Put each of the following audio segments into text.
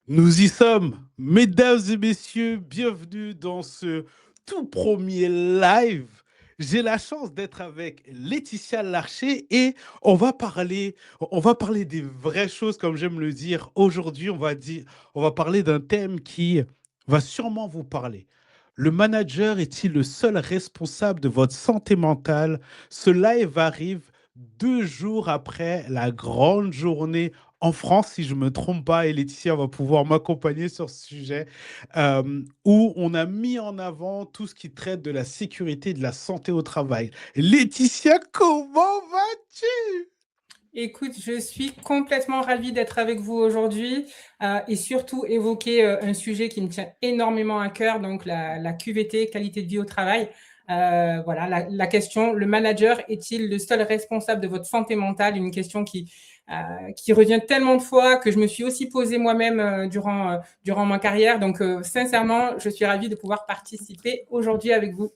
Nous y sommes, mesdames et messieurs, bienvenue dans ce tout premier live. J'ai la chance d'être avec Laetitia Larcher et on va parler des vraies choses, comme j'aime le dire. Aujourd'hui, on va parler d'un thème qui va sûrement vous parler. Le manager est-il le seul responsable de votre santé mentale? Ce live arrive 2 jours après la grande journée en France, si je ne me trompe pas, et Laetitia va pouvoir m'accompagner sur ce sujet, où on a mis en avant tout ce qui traite de la sécurité et de la santé au travail. Laetitia, comment vas-tu? Écoute, je suis complètement ravie d'être avec vous aujourd'hui et surtout évoquer un sujet qui me tient énormément à cœur, donc la QVT, qualité de vie au travail. Voilà, la question, le manager est-il le seul responsable de votre santé mentale? Une question qui revient tellement de fois que je me suis aussi posée moi-même durant ma carrière. Donc, sincèrement, je suis ravie de pouvoir participer aujourd'hui avec vous.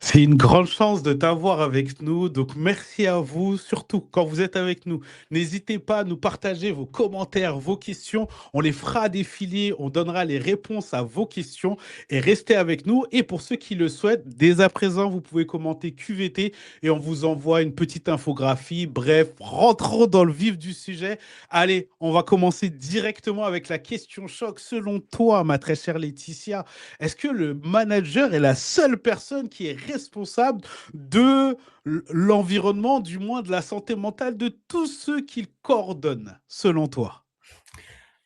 C'est une grande chance de t'avoir avec nous, donc merci à vous, surtout quand vous êtes avec nous. N'hésitez pas à nous partager vos commentaires, vos questions, on les fera défiler, on donnera les réponses à vos questions et restez avec nous. Et pour ceux qui le souhaitent, dès à présent, vous pouvez commenter QVT et on vous envoie une petite infographie. Bref, rentrons dans le vif du sujet. Allez, on va commencer directement avec la question choc. Selon toi, ma très chère Laetitia, est-ce que le manager est la seule personne qui est responsable de l'environnement, du moins de la santé mentale de tous ceux qu'il coordonne, selon toi?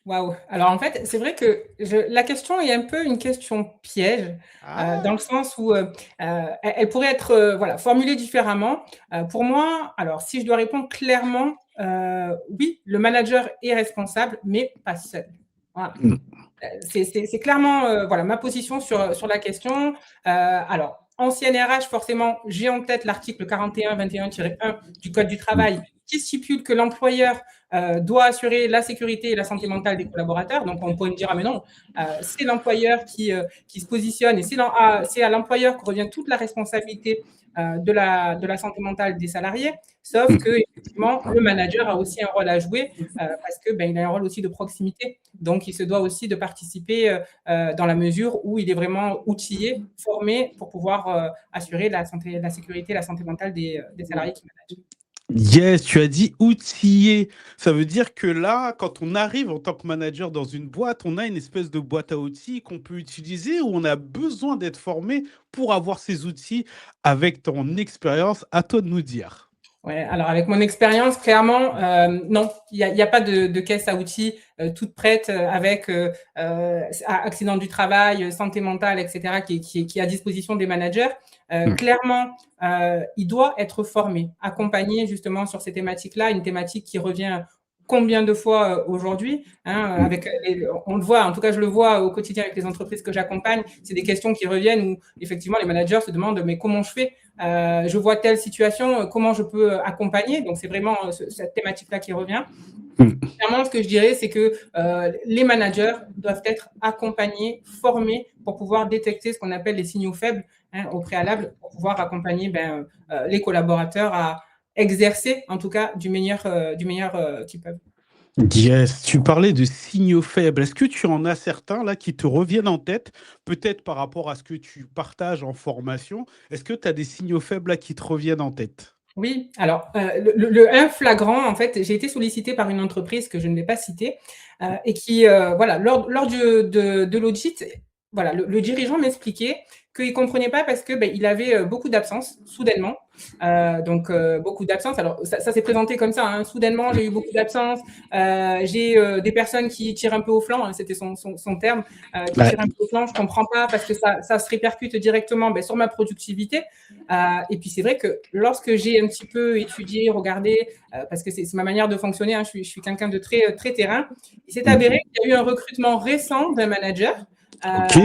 Waouh! Alors en fait, c'est vrai que la question est un peu une question piège, dans le Ah, sens où, elle pourrait être, voilà, formulée différemment. Pour moi, alors si je dois répondre clairement, oui, le manager est responsable, mais pas seul. Voilà. C'est clairement, voilà, ma position sur la question. Alors, ancienne RH, forcément, j'ai en tête l'article 41-21-1 du Code du travail qui stipule que l'employeur doit assurer la sécurité et la santé mentale des collaborateurs. Donc, on pourrait me dire, ah mais non, c'est l'employeur qui se positionne et c'est à l'employeur que revient toute la responsabilité de la santé mentale des salariés. Sauf que, effectivement, le manager a aussi un rôle à jouer parce que ben, il a un rôle aussi de proximité. Donc, il se doit aussi de participer dans la mesure où il est vraiment outillé, formé pour pouvoir assurer la santé, la sécurité, la santé mentale des salariés qui managent. yes, tu as dit outillé. Ça veut dire que là, quand on arrive en tant que manager dans une boîte, on a une espèce de boîte à outils qu'on peut utiliser ou on a besoin d'être formé pour avoir ces outils. Avec ton expérience, à toi de nous dire. Ouais, alors avec mon expérience, clairement, non, il y a pas de caisse à outils toute prête avec accident du travail, santé mentale, etc., qui est à disposition des managers. Clairement, il doit être formé, accompagné justement sur ces thématiques-là, une thématique qui revient combien de fois aujourd'hui, hein, on le voit, en tout cas je le vois au quotidien avec les entreprises que j'accompagne, c'est des questions qui reviennent où effectivement les managers se demandent mais comment je fais, je vois telle situation, comment je peux accompagner. Donc, c'est vraiment cette thématique-là qui revient. Clairement, ce que je dirais, c'est que les managers doivent être accompagnés, formés pour pouvoir détecter ce qu'on appelle les signaux faibles, hein, au préalable, pour pouvoir accompagner les collaborateurs à exercer, en tout cas, du meilleur qu'ils peuvent. Yes, tu parlais de signaux faibles. Est-ce que tu en as certains là qui te reviennent en tête, peut-être par rapport à ce que tu partages en formation? Est-ce que tu as des signaux faibles là qui te reviennent en tête? Oui, alors un flagrant, en fait, j'ai été sollicitée par une entreprise que je ne vais pas citer et qui, voilà, lors de l'audit, voilà, le dirigeant m'expliquait qu'il ne comprenait pas parce que ben, il avait beaucoup d'absences soudainement. Donc beaucoup d'absences. Alors ça s'est présenté comme ça, hein. Soudainement, j'ai eu beaucoup d'absences. J'ai des personnes qui tirent un peu au flanc, hein, c'était son terme, qui Ouais. tirent un peu au flanc. Je comprends pas parce que ça se répercute directement ben, sur ma productivité. Et puis c'est vrai que lorsque j'ai un petit peu étudié, regardé, parce que c'est ma manière de fonctionner, hein, je suis quelqu'un de très terrain, il s'est avéré qu'il y a eu un recrutement récent d'un manager Ok.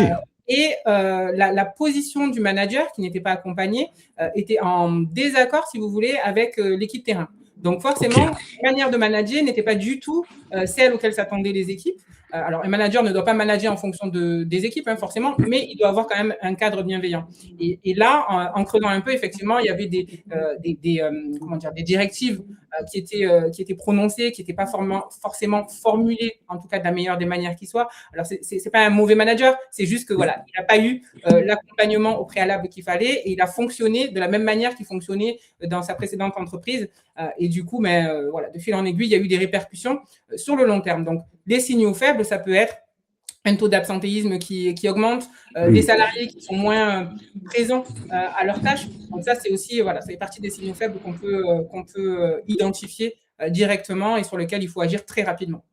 et la position du manager, qui n'était pas accompagnée, était en désaccord, si vous voulez, avec l'équipe terrain. Donc Ok. forcément, la manière de manager n'était pas du tout celle auquel s'attendaient les équipes. Alors, un manager ne doit pas manager en fonction des équipes, hein, forcément, mais il doit avoir quand même un cadre bienveillant. Et là, en creusant un peu, effectivement, il y avait des directives qui étaient prononcées, qui n'étaient pas forcément formulées, en tout cas de la meilleure des manières qui soit. Alors, c'est pas un mauvais manager, c'est juste que voilà, il n'a pas eu l'accompagnement au préalable qu'il fallait et il a fonctionné de la même manière qu'il fonctionnait dans sa précédente entreprise. Et du coup, voilà, de fil en aiguille, il y a eu des répercussions sur le long terme. Donc, les signaux faibles, ça peut être un taux d'absentéisme qui augmente, des salariés qui sont moins présents à leurs tâches. Donc ça, c'est aussi, voilà, ça fait partie des signaux faibles qu'on peut identifier directement et sur lesquels il faut agir très rapidement.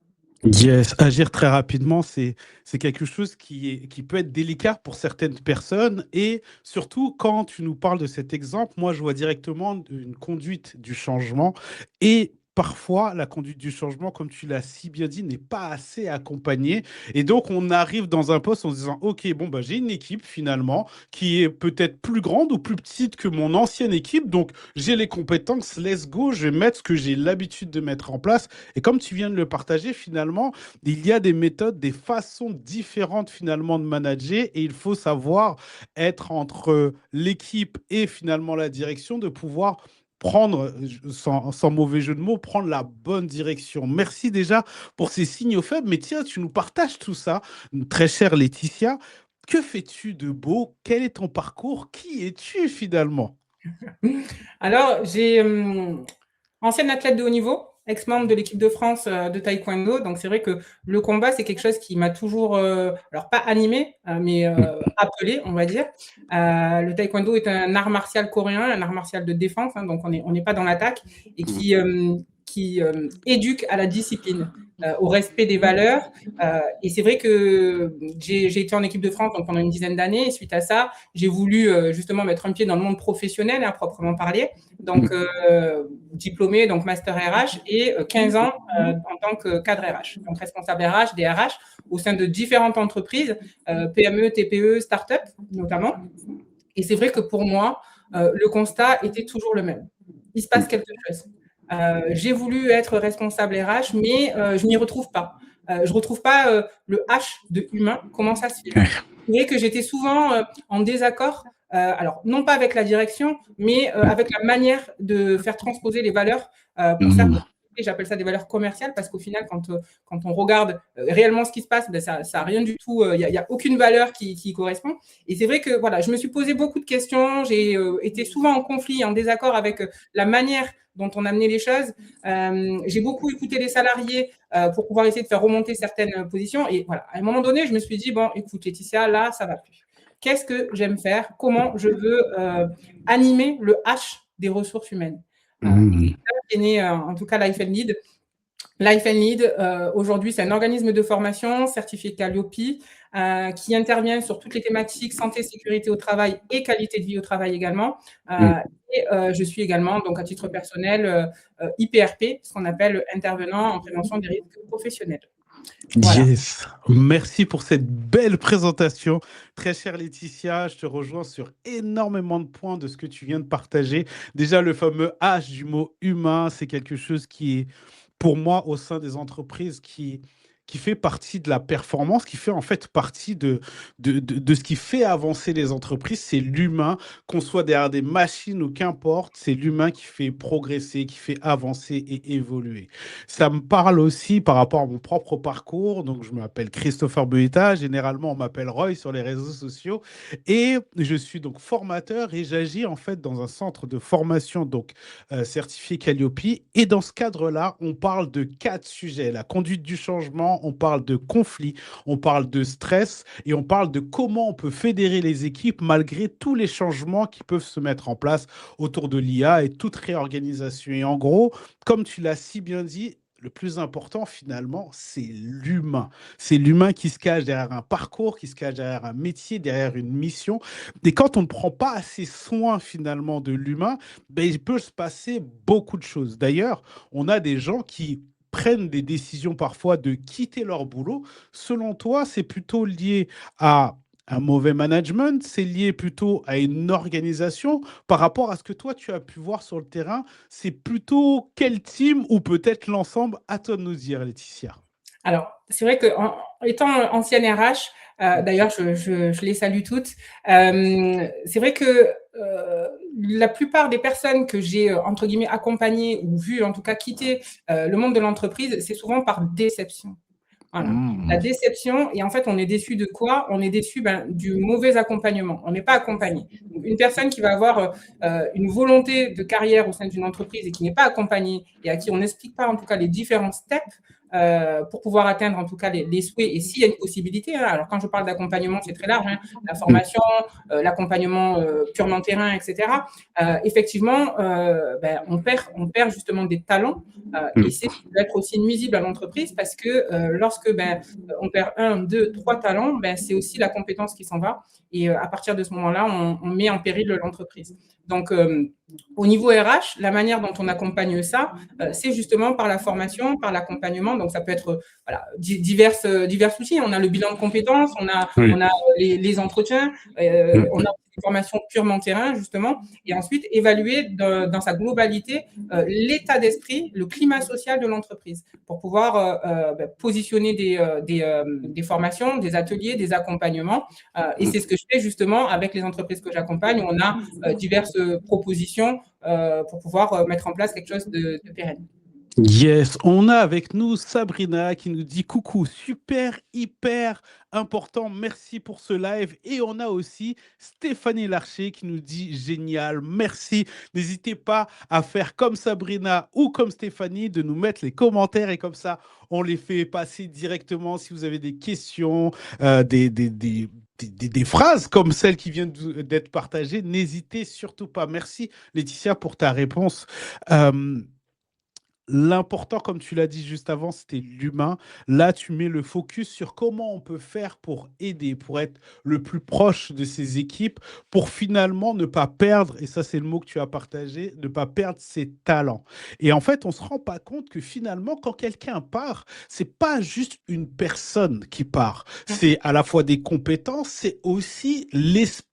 Yes, agir très rapidement, c'est quelque chose qui peut être délicat pour certaines personnes. Et surtout, quand tu nous parles de cet exemple, moi, je vois directement une conduite du changement. Et parfois, la conduite du changement, comme tu l'as si bien dit, n'est pas assez accompagnée. Et donc, on arrive dans un poste en se disant, OK, bon, bah, j'ai une équipe finalement qui est peut-être plus grande ou plus petite que mon ancienne équipe. Donc, j'ai les compétences, let's go, je vais mettre ce que j'ai l'habitude de mettre en place. Et comme tu viens de le partager, finalement, il y a des méthodes, des façons différentes finalement de manager et il faut savoir être entre l'équipe et finalement la direction, de pouvoir prendre, sans mauvais jeu de mots, prendre la bonne direction. Merci déjà pour ces signaux faibles. Mais tiens, tu nous partages tout ça, très chère Laetitia. Que fais-tu de beau? Quel est ton parcours? Qui es-tu finalement? Alors, j'ai ancienne athlète de haut niveau, ex-membre de l'équipe de France de taekwondo. Donc, c'est vrai que le combat, c'est quelque chose qui m'a toujours, alors pas animé, mais appelé, on va dire. Le taekwondo est un art martial coréen, un art martial de défense, hein, donc on n'est pas dans l'attaque, et qui éduque à la discipline, au respect des valeurs. Et c'est vrai que j'ai été en équipe de France donc, pendant une dizaine d'années, et suite à ça, j'ai voulu justement mettre un pied dans le monde professionnel, à proprement parler. Donc, diplômé, donc master RH, et 15 ans en tant que cadre RH, donc responsable RH, DRH, au sein de différentes entreprises, PME, TPE, start-up notamment. Et c'est vrai que pour moi, le constat était toujours le même. Il se passe quelque chose. J'ai voulu être responsable RH, mais je n'y retrouve pas. Je ne retrouve pas le H de humain. Comment ça se fait? C'est vrai que j'étais souvent en désaccord, alors non pas avec la direction, mais avec la manière de faire transposer les valeurs pour certaines. J'appelle ça des valeurs commerciales parce qu'au final, quand on regarde réellement ce qui se passe, ben ça n'a rien du tout, il n'y a aucune valeur qui correspond. Et c'est vrai que voilà, je me suis posé beaucoup de questions, j'ai été souvent en conflit, en désaccord avec la manière dont on amenait les choses. J'ai beaucoup écouté les salariés pour pouvoir essayer de faire remonter certaines positions. Et voilà, à un moment donné, je me suis dit, bon, écoute, Laetitia, là, ça ne va plus. Qu'est-ce que j'aime faire? Comment je veux animer le H des ressources humaines? Et là est né, en tout cas, Life and Lead. Life and Lead, aujourd'hui, c'est un organisme de formation certifié Calliope qui intervient sur toutes les thématiques santé, sécurité au travail et qualité de vie au travail également. Et je suis également, donc à titre personnel, IPRP, ce qu'on appelle intervenant en prévention des risques professionnels. Voilà. Yes, merci pour cette belle présentation. Très chère Laetitia, je te rejoins sur énormément de points de ce que tu viens de partager. Déjà, le fameux H du mot humain, c'est quelque chose qui est, pour moi, au sein des entreprises, qui fait partie de la performance, qui fait en fait partie de ce qui fait avancer les entreprises. C'est l'humain, qu'on soit derrière des machines ou qu'importe, c'est l'humain qui fait progresser, qui fait avancer et évoluer. Ça me parle aussi par rapport à mon propre parcours. Donc, je m'appelle Christopher Bueta. Généralement, on m'appelle Roy sur les réseaux sociaux. Et je suis donc formateur et j'agis en fait dans un centre de formation donc certifié Calliope. Et dans ce cadre-là, on parle de 4 sujets. La conduite du changement, on parle de conflit, on parle de stress et on parle de comment on peut fédérer les équipes malgré tous les changements qui peuvent se mettre en place autour de l'IA et toute réorganisation. Et en gros, comme tu l'as si bien dit, le plus important, finalement, c'est l'humain. C'est l'humain qui se cache derrière un parcours, qui se cache derrière un métier, derrière une mission. Et quand on ne prend pas assez soin, finalement, de l'humain, ben, il peut se passer beaucoup de choses. D'ailleurs, on a des gens qui prennent des décisions parfois de quitter leur boulot. Selon toi, c'est plutôt lié à Un mauvais management, c'est lié plutôt à une organisation par rapport à ce que toi, tu as pu voir sur le terrain. C'est plutôt quel team ou peut-être l'ensemble? À toi de nous dire, Laetitia. Alors, c'est vrai qu'en étant ancienne RH, d'ailleurs, je les salue toutes, c'est vrai que la plupart des personnes que j'ai, entre guillemets, accompagnées ou vues, en tout cas, quitter le monde de l'entreprise, c'est souvent par déception. Voilà. La Mhm. déception, et en fait, on est déçu de quoi? On est déçu du mauvais accompagnement. On n'est pas accompagné. Donc, une personne qui va avoir une volonté de carrière au sein d'une entreprise et qui n'est pas accompagnée et à qui on n'explique pas en tout cas les différents steps pour pouvoir atteindre en tout cas les souhaits et s'il y a une possibilité. Hein, alors quand je parle d'accompagnement, c'est très large, hein, la formation, l'accompagnement purement terrain, etc. Effectivement, on perd justement des talents et c'est ce qui peut être aussi nuisible à l'entreprise parce que lorsque on perd un, deux, trois talents, c'est aussi la compétence qui s'en va. Et à partir de ce moment-là, on met en péril l'entreprise. Donc, au niveau RH, la manière dont on accompagne ça, c'est justement par la formation, par l'accompagnement. Donc, ça peut être voilà, divers outils. On a le bilan de compétences, Oui. on a les entretiens, on a des formations purement terrain, justement, et ensuite évaluer dans sa globalité l'état d'esprit, le climat social de l'entreprise pour pouvoir positionner des formations, des ateliers, des accompagnements. Et c'est ce que je fais justement avec les entreprises que j'accompagne. On a diverses propositions pour pouvoir mettre en place quelque chose de pérenne. Yes, on a avec nous Sabrina qui nous dit coucou, super, hyper important, merci pour ce live. Et on a aussi Stéphanie Larcher qui nous dit génial, merci. N'hésitez pas à faire comme Sabrina ou comme Stéphanie, de nous mettre les commentaires et comme ça, on les fait passer directement si vous avez des questions, des phrases comme celle qui vient d'être partagée. N'hésitez surtout pas. Merci Laetitia pour ta réponse. Euh, L'important, comme tu l'as dit juste avant, c'était l'humain. Là, tu mets le focus sur comment on peut faire pour aider, pour être le plus proche de ces équipes, pour finalement ne pas perdre, et ça c'est le mot que tu as partagé, ne pas perdre ses talents. Et en fait, on ne se rend pas compte que finalement, quand quelqu'un part, c'est pas juste une personne qui part. C'est à la fois des compétences, c'est aussi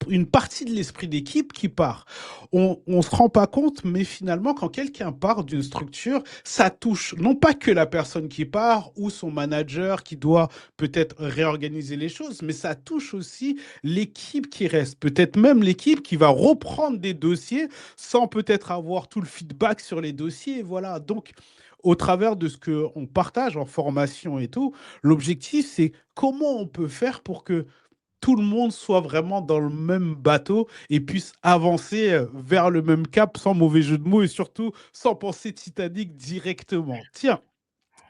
une partie de l'esprit d'équipe qui part. On ne se rend pas compte, mais finalement, quand quelqu'un part d'une structure, ça touche non pas que la personne qui part ou son manager qui doit peut-être réorganiser les choses, mais ça touche aussi l'équipe qui reste, peut-être même l'équipe qui va reprendre des dossiers sans peut-être avoir tout le feedback sur les dossiers. Voilà, donc au travers de ce qu'on partage en formation et tout, l'objectif, c'est comment on peut faire pour que tout le monde soit vraiment dans le même bateau et puisse avancer vers le même cap sans mauvais jeu de mots et surtout sans penser Titanic directement. Tiens,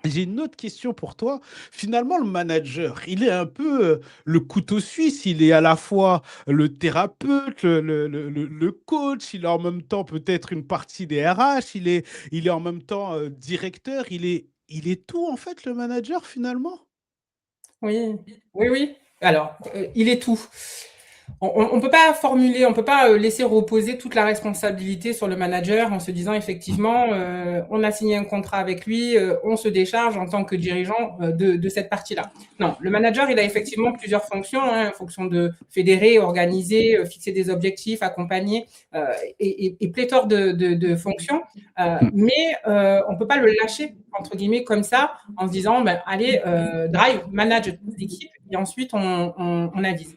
j'ai une autre question pour toi. Finalement, le manager, il est un peu le couteau suisse. Il est à la fois le thérapeute, le coach. Il est en même temps peut-être une partie des RH. Il est en même temps directeur. Il est tout, en fait, le manager, finalement. Oui, oui, oui. Alors, il est tout. On ne peut pas formuler, on ne peut pas laisser reposer toute la responsabilité sur le manager en se disant effectivement, on a signé un contrat avec lui, on se décharge en tant que dirigeant de cette partie-là. Non, le manager, il a effectivement plusieurs fonctions, hein, en fonction de fédérer, organiser, fixer des objectifs, accompagner et pléthore de fonctions. Mais on ne peut pas le lâcher, entre guillemets, comme ça, en se disant, allez, drive, manage l'équipe et ensuite on avise.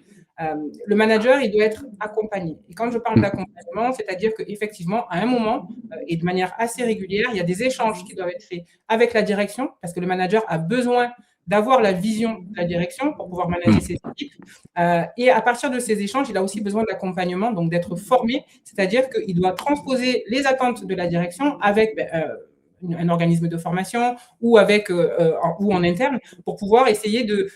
Le manager, il doit être accompagné. Et quand je parle d'accompagnement, c'est-à-dire qu'effectivement, à un moment, et de manière assez régulière, il y a des échanges qui doivent être faits avec la direction, parce que le manager a besoin d'avoir la vision de la direction pour pouvoir manager ses équipes. Et à partir de ces échanges, il a aussi besoin d'accompagnement, donc d'être formé, c'est-à-dire qu'il doit transposer les attentes de la direction avec un organisme de formation ou ou en interne pour pouvoir essayer de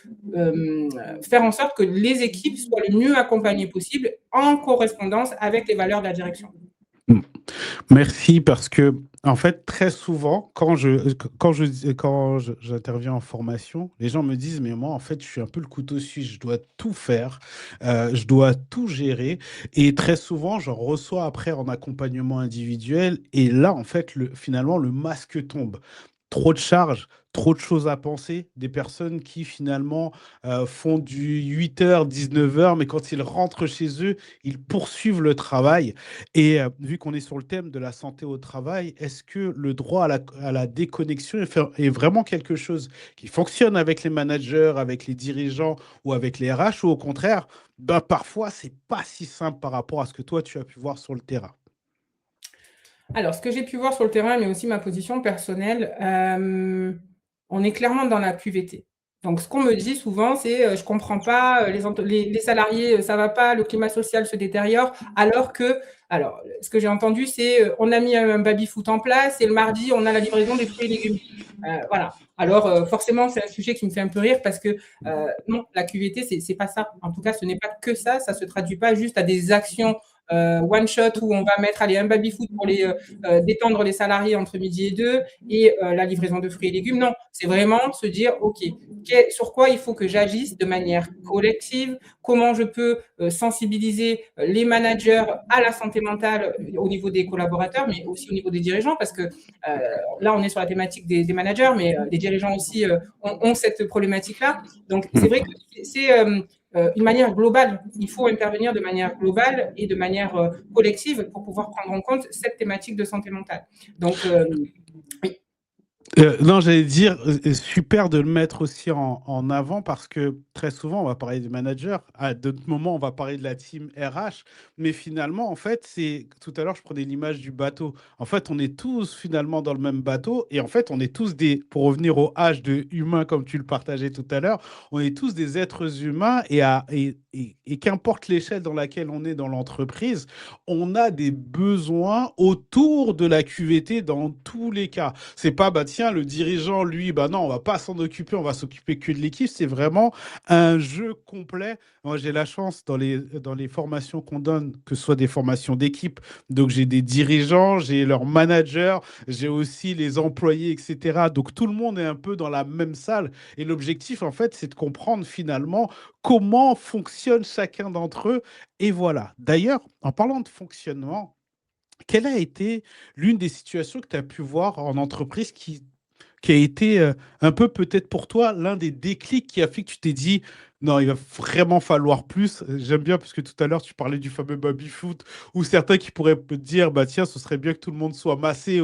faire en sorte que les équipes soient le mieux accompagnées possible en correspondance avec les valeurs de la direction. Merci parce que, en fait, très souvent, j'interviens en formation, les gens me disent, mais moi, en fait, je suis un peu le couteau suisse, je dois tout faire, je dois tout gérer. Et très souvent, j'en reçois après en accompagnement individuel. Et là, en fait, finalement, le masque tombe. trop de charges, trop de choses à penser, des personnes qui finalement font du 8h, 19h, mais quand ils rentrent chez eux, ils poursuivent le travail. Et vu qu'on est sur le thème de la santé au travail, est-ce que le droit à la déconnexion est vraiment quelque chose qui fonctionne avec les managers, avec les dirigeants ou avec les RH, ou au contraire, ben, parfois, c'est pas si simple par rapport à ce que toi, tu as pu voir sur le terrain? Alors, ce que j'ai pu voir sur le terrain, mais aussi ma position personnelle, on est clairement dans la QVT. Donc, ce qu'on me dit souvent, c'est je ne comprends pas, les salariés, ça ne va pas, le climat social se détériore, alors, ce que j'ai entendu, c'est on a mis un baby-foot en place et le mardi, on a la livraison des fruits et légumes. Voilà. Alors, forcément, c'est un sujet qui me fait un peu rire parce que non, la QVT, c'est pas ça. En tout cas, ce n'est pas que ça. Ça ne se traduit pas juste à des actions one shot où on va mettre un baby-foot pour détendre les salariés entre midi et 2 et la livraison de fruits et légumes. Non, c'est vraiment se dire, OK, sur quoi il faut que j'agisse de manière collective, comment je peux sensibiliser les managers à la santé mentale au niveau des collaborateurs, mais aussi au niveau des dirigeants, parce que là, on est sur la thématique des managers, mais les dirigeants aussi ont cette problématique-là. Donc, c'est vrai que c'est une manière globale. Il faut intervenir de manière globale et de manière collective pour pouvoir prendre en compte cette thématique de santé mentale. Donc, oui. Non, j'allais dire, super de le mettre aussi en avant parce que très souvent, on va parler des managers, à d'autres moments, on va parler de la team RH, mais finalement, en fait, tout à l'heure, je prenais l'image du bateau. En fait, on est tous finalement dans le même bateau et en fait, on est tous pour revenir au H de humain comme tu le partageais tout à l'heure, on est tous des êtres humains et qu'importe l'échelle dans laquelle on est dans l'entreprise, on a des besoins autour de la QVT dans tous les cas. C'est pas, bah tiens, le dirigeant, lui, bah non, on va pas s'en occuper, on va s'occuper que de l'équipe. C'est vraiment un jeu complet. Moi, j'ai la chance dans les formations qu'on donne, que ce soit des formations d'équipe, donc j'ai des dirigeants, j'ai leurs managers, j'ai aussi les employés, etc. Donc tout le monde est un peu dans la même salle. Et l'objectif, en fait, c'est de comprendre finalement comment fonctionne chacun d'entre eux. Et voilà. D'ailleurs, en parlant de fonctionnement, quelle a été l'une des situations que tu as pu voir en entreprise qui a été un peu peut-être pour toi l'un des déclics qui a fait que tu t'es dit non, il va vraiment falloir plus. J'aime bien parce que tout à l'heure tu parlais du fameux baby-foot ou certains qui pourraient te dire bah tiens, ce serait bien que tout le monde soit massé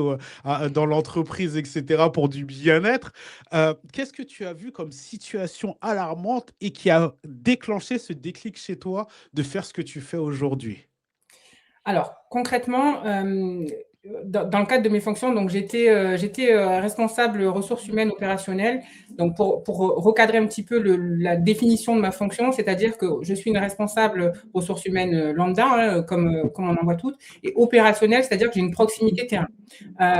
dans l'entreprise, etc. pour du bien-être. Qu'est-ce que tu as vu comme situation alarmante et qui a déclenché ce déclic chez toi de faire ce que tu fais aujourd'hui? Alors, concrètement, dans le cadre de mes fonctions, donc j'étais responsable ressources humaines opérationnelles. Donc, pour recadrer un petit peu la définition de ma fonction, c'est-à-dire que je suis une responsable ressources humaines lambda, hein, comme on en voit toutes, et opérationnelle, c'est-à-dire que j'ai une proximité terrain.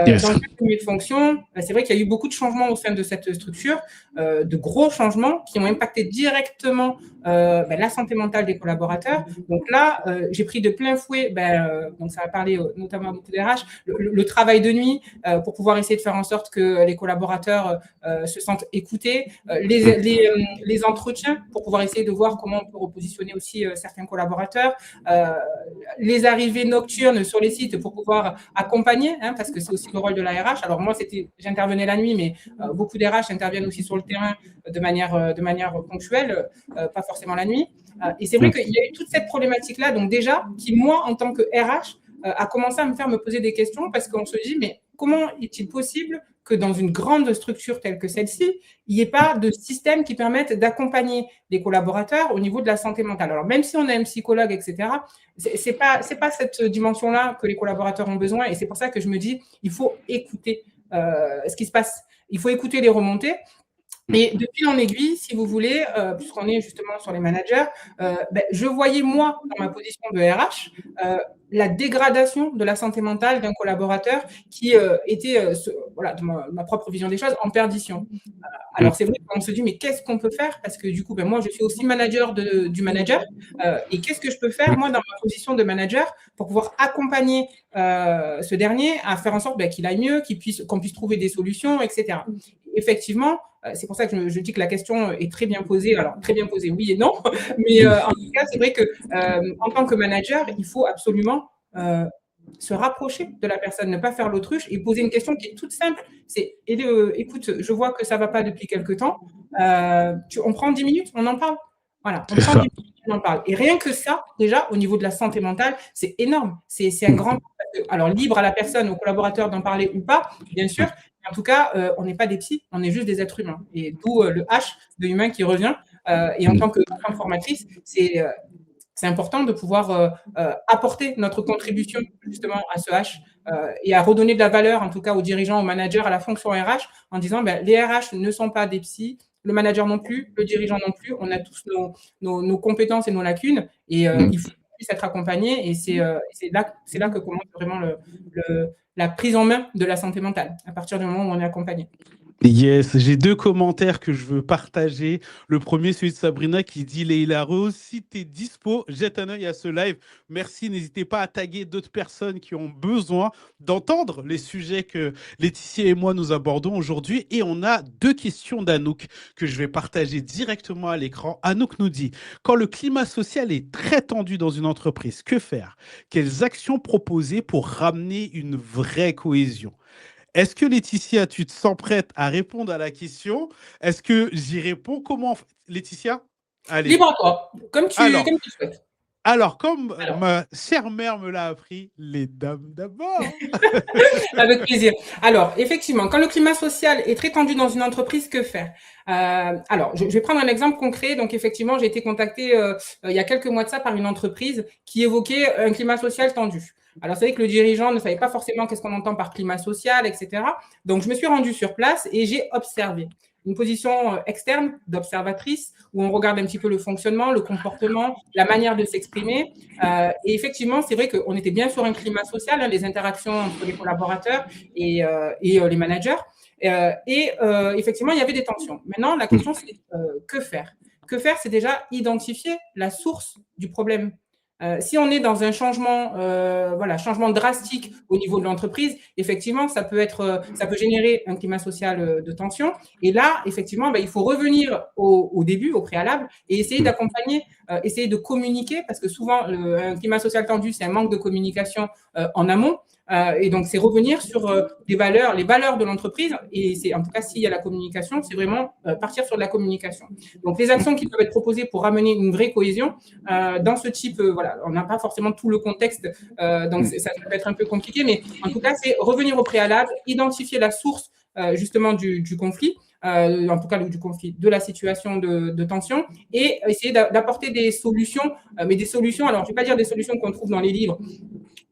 Yes. Dans le cadre de mes fonctions, c'est vrai qu'il y a eu beaucoup de changements au sein de cette structure, de gros changements qui ont impacté directement la santé mentale des collaborateurs. Donc là, j'ai pris de plein fouet, donc ça va parler notamment à beaucoup d'RH, le travail de nuit pour pouvoir essayer de faire en sorte que les collaborateurs se sentent écoutés, les entretiens pour pouvoir essayer de voir comment on peut repositionner aussi certains collaborateurs, les arrivées nocturnes sur les sites pour pouvoir accompagner, hein, parce que c'est aussi le rôle de la RH. Alors moi, j'intervenais la nuit, mais beaucoup d'RH interviennent aussi sur le terrain de manière ponctuelle, pas forcément la nuit. Et c'est vrai qu'il y a eu toute cette problématique-là, donc déjà, qui, moi, en tant que RH, a commencé à me faire me poser des questions parce qu'on se dit, mais comment est-il possible que dans une grande structure telle que celle-ci, il n'y ait pas de système qui permette d'accompagner les collaborateurs au niveau de la santé mentale. Alors, même si on a un psychologue, etc., c'est pas cette dimension-là que les collaborateurs ont besoin. Et c'est pour ça que je me dis, il faut écouter ce qui se passe. Il faut écouter les remontées. Et de fil en aiguille, si vous voulez, puisqu'on est justement sur les managers, je voyais, moi, dans ma position de RH, la dégradation de la santé mentale d'un collaborateur qui était, de ma propre vision des choses, en perdition. Alors, c'est vrai qu'on se dit, mais qu'est-ce qu'on peut faire? Parce que du coup, moi, je suis aussi manager du manager. Et qu'est-ce que je peux faire, moi, dans ma position de manager, pour pouvoir accompagner ce dernier à faire en sorte qu'il aille mieux, qu'on puisse trouver des solutions, etc. Effectivement, c'est pour ça que je dis que la question est très bien posée. Alors, très bien posée, oui et non. Mais en tout cas, c'est vrai que en tant que manager, il faut absolument se rapprocher de la personne, ne pas faire l'autruche et poser une question qui est toute simple. C'est écoute, je vois que ça ne va pas depuis quelque temps. On prend 10 minutes, on en parle. Voilà, on prend 10 minutes, on en parle. Et rien que ça, déjà, au niveau de la santé mentale, c'est énorme. C'est un grand. Alors, libre à la personne, au collaborateur d'en parler ou pas, bien sûr. Mais en tout cas, on n'est pas des psys, on est juste des êtres humains. Et d'où le H de humain qui revient. Et en tant que formatrice, c'est important de pouvoir apporter notre contribution justement à ce H et à redonner de la valeur, en tout cas aux dirigeants, aux managers, à la fonction RH, en disant les RH ne sont pas des psys, le manager non plus, le dirigeant non plus, on a tous nos compétences et nos lacunes, et il faut qu'on puisse être accompagné, et c'est là que commence vraiment la prise en main de la santé mentale, à partir du moment où on est accompagné. Yes, j'ai 2 commentaires que je veux partager. Le premier, celui de Sabrina qui dit: Leïla Rose, si tu es dispo, jette un œil à ce live. Merci, n'hésitez pas à taguer d'autres personnes qui ont besoin d'entendre les sujets que Laetitia et moi nous abordons aujourd'hui. Et on a 2 questions d'Anouk que je vais partager directement à l'écran. Anouk nous dit: quand le climat social est très tendu dans une entreprise, que faire? Quelles actions proposer pour ramener une vraie cohésion? Est-ce que Laetitia, tu te sens prête à répondre à la question? Est-ce que j'y réponds? Comment, Laetitia? Allez. Libre à toi, comme tu souhaites. Alors, comme ma chère mère me l'a appris, les dames d'abord. Avec plaisir. Alors, effectivement, quand le climat social est très tendu dans une entreprise, que faire? Alors, je vais prendre un exemple concret. Donc, effectivement, j'ai été contactée il y a quelques mois de ça par une entreprise qui évoquait un climat social tendu. Alors, c'est vrai que le dirigeant ne savait pas forcément qu'est-ce qu'on entend par climat social, etc. Donc, je me suis rendue sur place et j'ai observé une position externe d'observatrice où on regarde un petit peu le fonctionnement, le comportement, la manière de s'exprimer. Et effectivement, c'est vrai qu'on était bien sur un climat social, les interactions entre les collaborateurs et les managers. Effectivement, il y avait des tensions. Maintenant, la question, c'est que faire? Que faire, c'est déjà identifier la source du problème. Si on est dans un changement drastique au niveau de l'entreprise, effectivement, ça peut générer un climat social de tension. Et là, effectivement, il faut revenir au début, au préalable, et essayer d'accompagner, essayer de communiquer, parce que souvent, un climat social tendu, c'est un manque de communication en amont. Et donc, c'est revenir sur les valeurs de l'entreprise. Et c'est, en tout cas, s'il y a la communication, c'est vraiment partir sur de la communication. Donc, les actions qui peuvent être proposées pour ramener une vraie cohésion dans ce type, on n'a pas forcément tout le contexte, donc ça peut être un peu compliqué, mais en tout cas, c'est revenir au préalable, identifier la source justement du conflit, en tout cas du conflit, de la situation de tension, et essayer d'apporter des solutions, mais des solutions, alors je ne vais pas dire des solutions qu'on trouve dans les livres,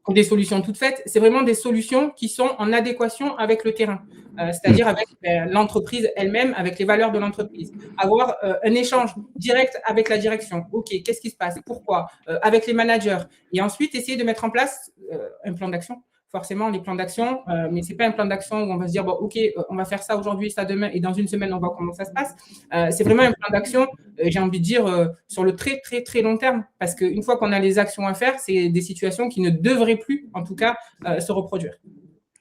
ou des solutions toutes faites, c'est vraiment des solutions qui sont en adéquation avec le terrain, c'est-à-dire avec l'entreprise elle-même, avec les valeurs de l'entreprise. Avoir un échange direct avec la direction. OK, qu'est-ce qui se passe? Pourquoi? Avec les managers. Et ensuite, essayer de mettre en place un plan d'action. Forcément, les plans d'action, mais ce n'est pas un plan d'action où on va se dire, bon, OK, on va faire ça aujourd'hui, ça demain, et dans une semaine, on voit comment ça se passe. C'est vraiment un plan d'action, j'ai envie de dire, sur le très, très, très long terme. Parce qu'une fois qu'on a les actions à faire, c'est des situations qui ne devraient plus, en tout cas, se reproduire.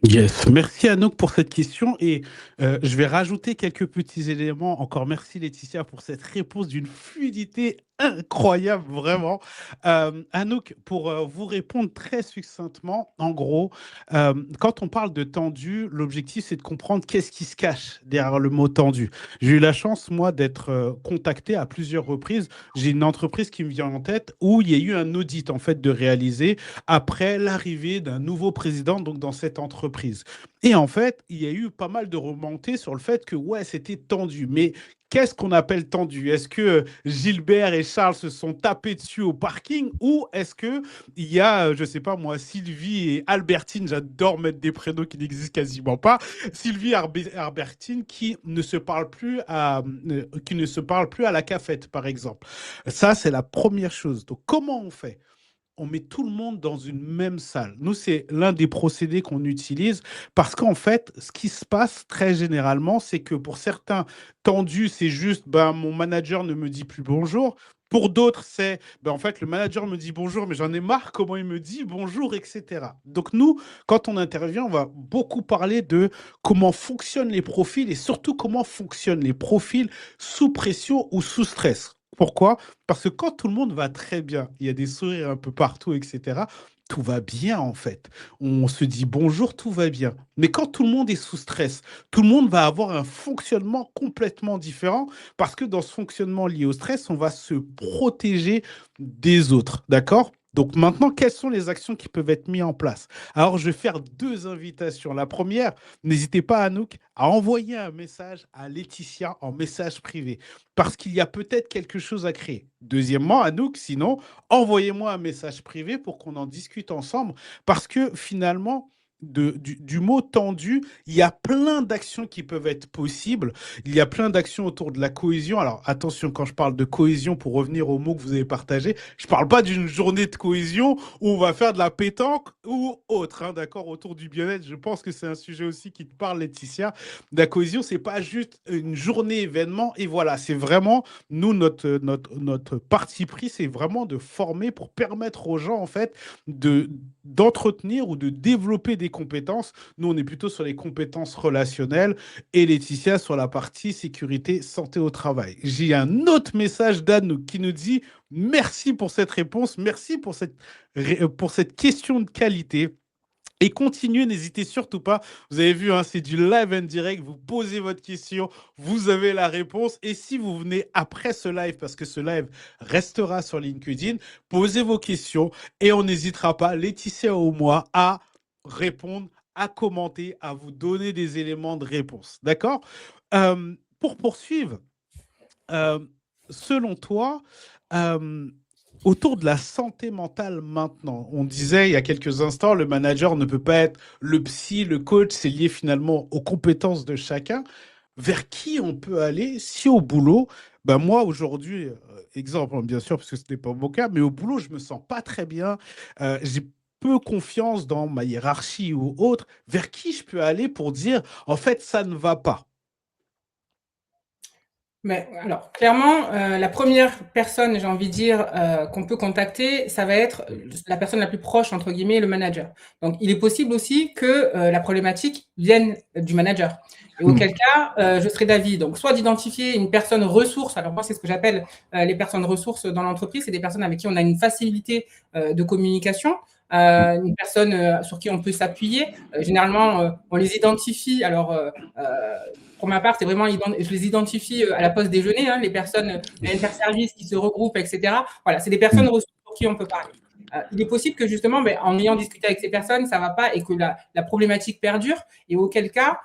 Yes, merci Anouk pour cette question et je vais rajouter quelques petits éléments. Encore merci Laetitia pour cette réponse d'une fluidité incroyable, vraiment. Anouk, pour vous répondre très succinctement, en gros, quand on parle de tendu, l'objectif c'est de comprendre qu'est-ce qui se cache derrière le mot tendu. J'ai eu la chance, moi, d'être contacté à plusieurs reprises. J'ai une entreprise qui me vient en tête où il y a eu un audit en fait de réaliser après l'arrivée d'un nouveau président donc dans cette entreprise. Et en fait, il y a eu pas mal de remontées sur le fait que ouais, c'était tendu. Mais qu'est-ce qu'on appelle tendu? Est-ce que Gilbert et Charles se sont tapés dessus au parking ou est-ce que il y a, je sais pas moi, Sylvie et Albertine, j'adore mettre des prénoms qui n'existent quasiment pas, Sylvie et Albertine qui ne se parlent plus à la cafette, par exemple. Ça, c'est la première chose. Donc, comment on fait? On met tout le monde dans une même salle. Nous, c'est l'un des procédés qu'on utilise parce qu'en fait, ce qui se passe très généralement, c'est que pour certains, tendu, c'est juste mon manager ne me dit plus bonjour. Pour d'autres, c'est en fait, le manager me dit bonjour, mais j'en ai marre comment il me dit bonjour, etc. Donc, nous, quand on intervient, on va beaucoup parler de comment fonctionnent les profils et surtout comment fonctionnent les profils sous pression ou sous stress. Pourquoi? Parce que quand tout le monde va très bien, il y a des sourires un peu partout, etc., tout va bien en fait. On se dit bonjour, tout va bien. Mais quand tout le monde est sous stress, tout le monde va avoir un fonctionnement complètement différent parce que dans ce fonctionnement lié au stress, on va se protéger des autres. D'accord? Donc maintenant, quelles sont les actions qui peuvent être mises en place? Alors, je vais faire deux invitations. La première, n'hésitez pas, Anouk, à envoyer un message à Laetitia en message privé parce qu'il y a peut-être quelque chose à créer. Deuxièmement, Anouk, sinon, envoyez-moi un message privé pour qu'on en discute ensemble parce que finalement, du mot tendu, il y a plein d'actions qui peuvent être possibles. Il y a plein d'actions autour de la cohésion. Alors attention, quand je parle de cohésion, pour revenir au mot que vous avez partagé, je ne parle pas d'une journée de cohésion où on va faire de la pétanque ou autre, hein, d'accord, autour du bien-être. Je pense que c'est un sujet aussi qui te parle, Laetitia. La cohésion, c'est pas juste une journée événement et voilà, c'est vraiment, nous, notre parti pris, c'est vraiment de former pour permettre aux gens, en fait, d'entretenir ou de développer des compétences. Nous, on est plutôt sur les compétences relationnelles et Laetitia sur la partie sécurité, santé au travail. J'ai un autre message d'Anne qui nous dit merci pour cette réponse, merci pour cette question de qualité. Et continuez, n'hésitez surtout pas. Vous avez vu, hein, c'est du live and direct. Vous posez votre question, vous avez la réponse. Et si vous venez après ce live, parce que ce live restera sur LinkedIn, posez vos questions et on n'hésitera pas, Laetitia ou moi, à répondre, à commenter, à vous donner des éléments de réponse. D'accord? Pour poursuivre, selon toi, autour de la santé mentale maintenant, on disait il y a quelques instants, le manager ne peut pas être le psy, le coach, c'est lié finalement aux compétences de chacun. Vers qui on peut aller si au boulot, ben moi aujourd'hui, exemple hein, bien sûr, parce que ce n'est pas mon cas, mais au boulot, je me sens pas très bien, j'ai peu confiance dans ma hiérarchie ou autre, vers qui je peux aller pour dire en fait ça ne va pas? Mais alors, clairement, la première personne, j'ai envie de dire, qu'on peut contacter, ça va être la personne la plus proche, entre guillemets, le manager. Donc, il est possible aussi que la problématique vienne du manager. Et Hmm. auquel cas, je serais d'avis, donc, soit d'identifier une personne ressource. Alors, moi, c'est ce que j'appelle les personnes ressources dans l'entreprise. C'est des personnes avec qui on a une facilité de communication. Une personne sur qui on peut s'appuyer. Généralement, on les identifie. Alors, pour ma part, c'est vraiment, je les identifie à la pause déjeuner, hein, les personnes interservices qui se regroupent, etc. Voilà, c'est des personnes ressources pour qui on peut parler. Il est possible que justement, en ayant discuté avec ces personnes, ça ne va pas et que la problématique perdure, et auquel cas,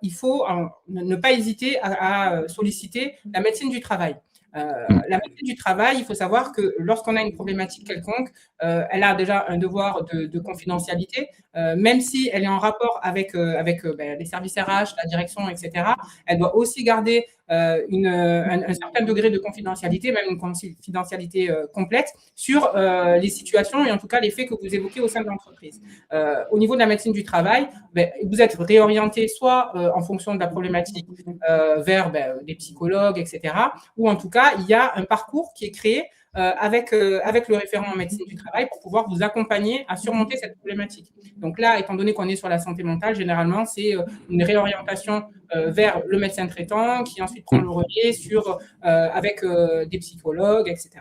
il faut ne pas hésiter à solliciter la médecine du travail. La médecine du travail, il faut savoir que lorsqu'on a une problématique quelconque, elle a déjà un devoir de confidentialité, même si elle est en rapport avec les services RH, la direction, etc. Elle doit aussi garder un certain degré de confidentialité, même une confidentialité complète sur les situations et en tout cas les faits que vous évoquez au sein de l'entreprise. Au niveau de la médecine du travail, vous êtes réorienté soit en fonction de la problématique vers des psychologues, etc. Ou en tout cas, il y a un parcours qui est créé avec le référent en médecine du travail pour pouvoir vous accompagner à surmonter cette problématique. Donc là, étant donné qu'on est sur la santé mentale, généralement, c'est une réorientation vers le médecin traitant qui ensuite prend le relais avec des psychologues, etc.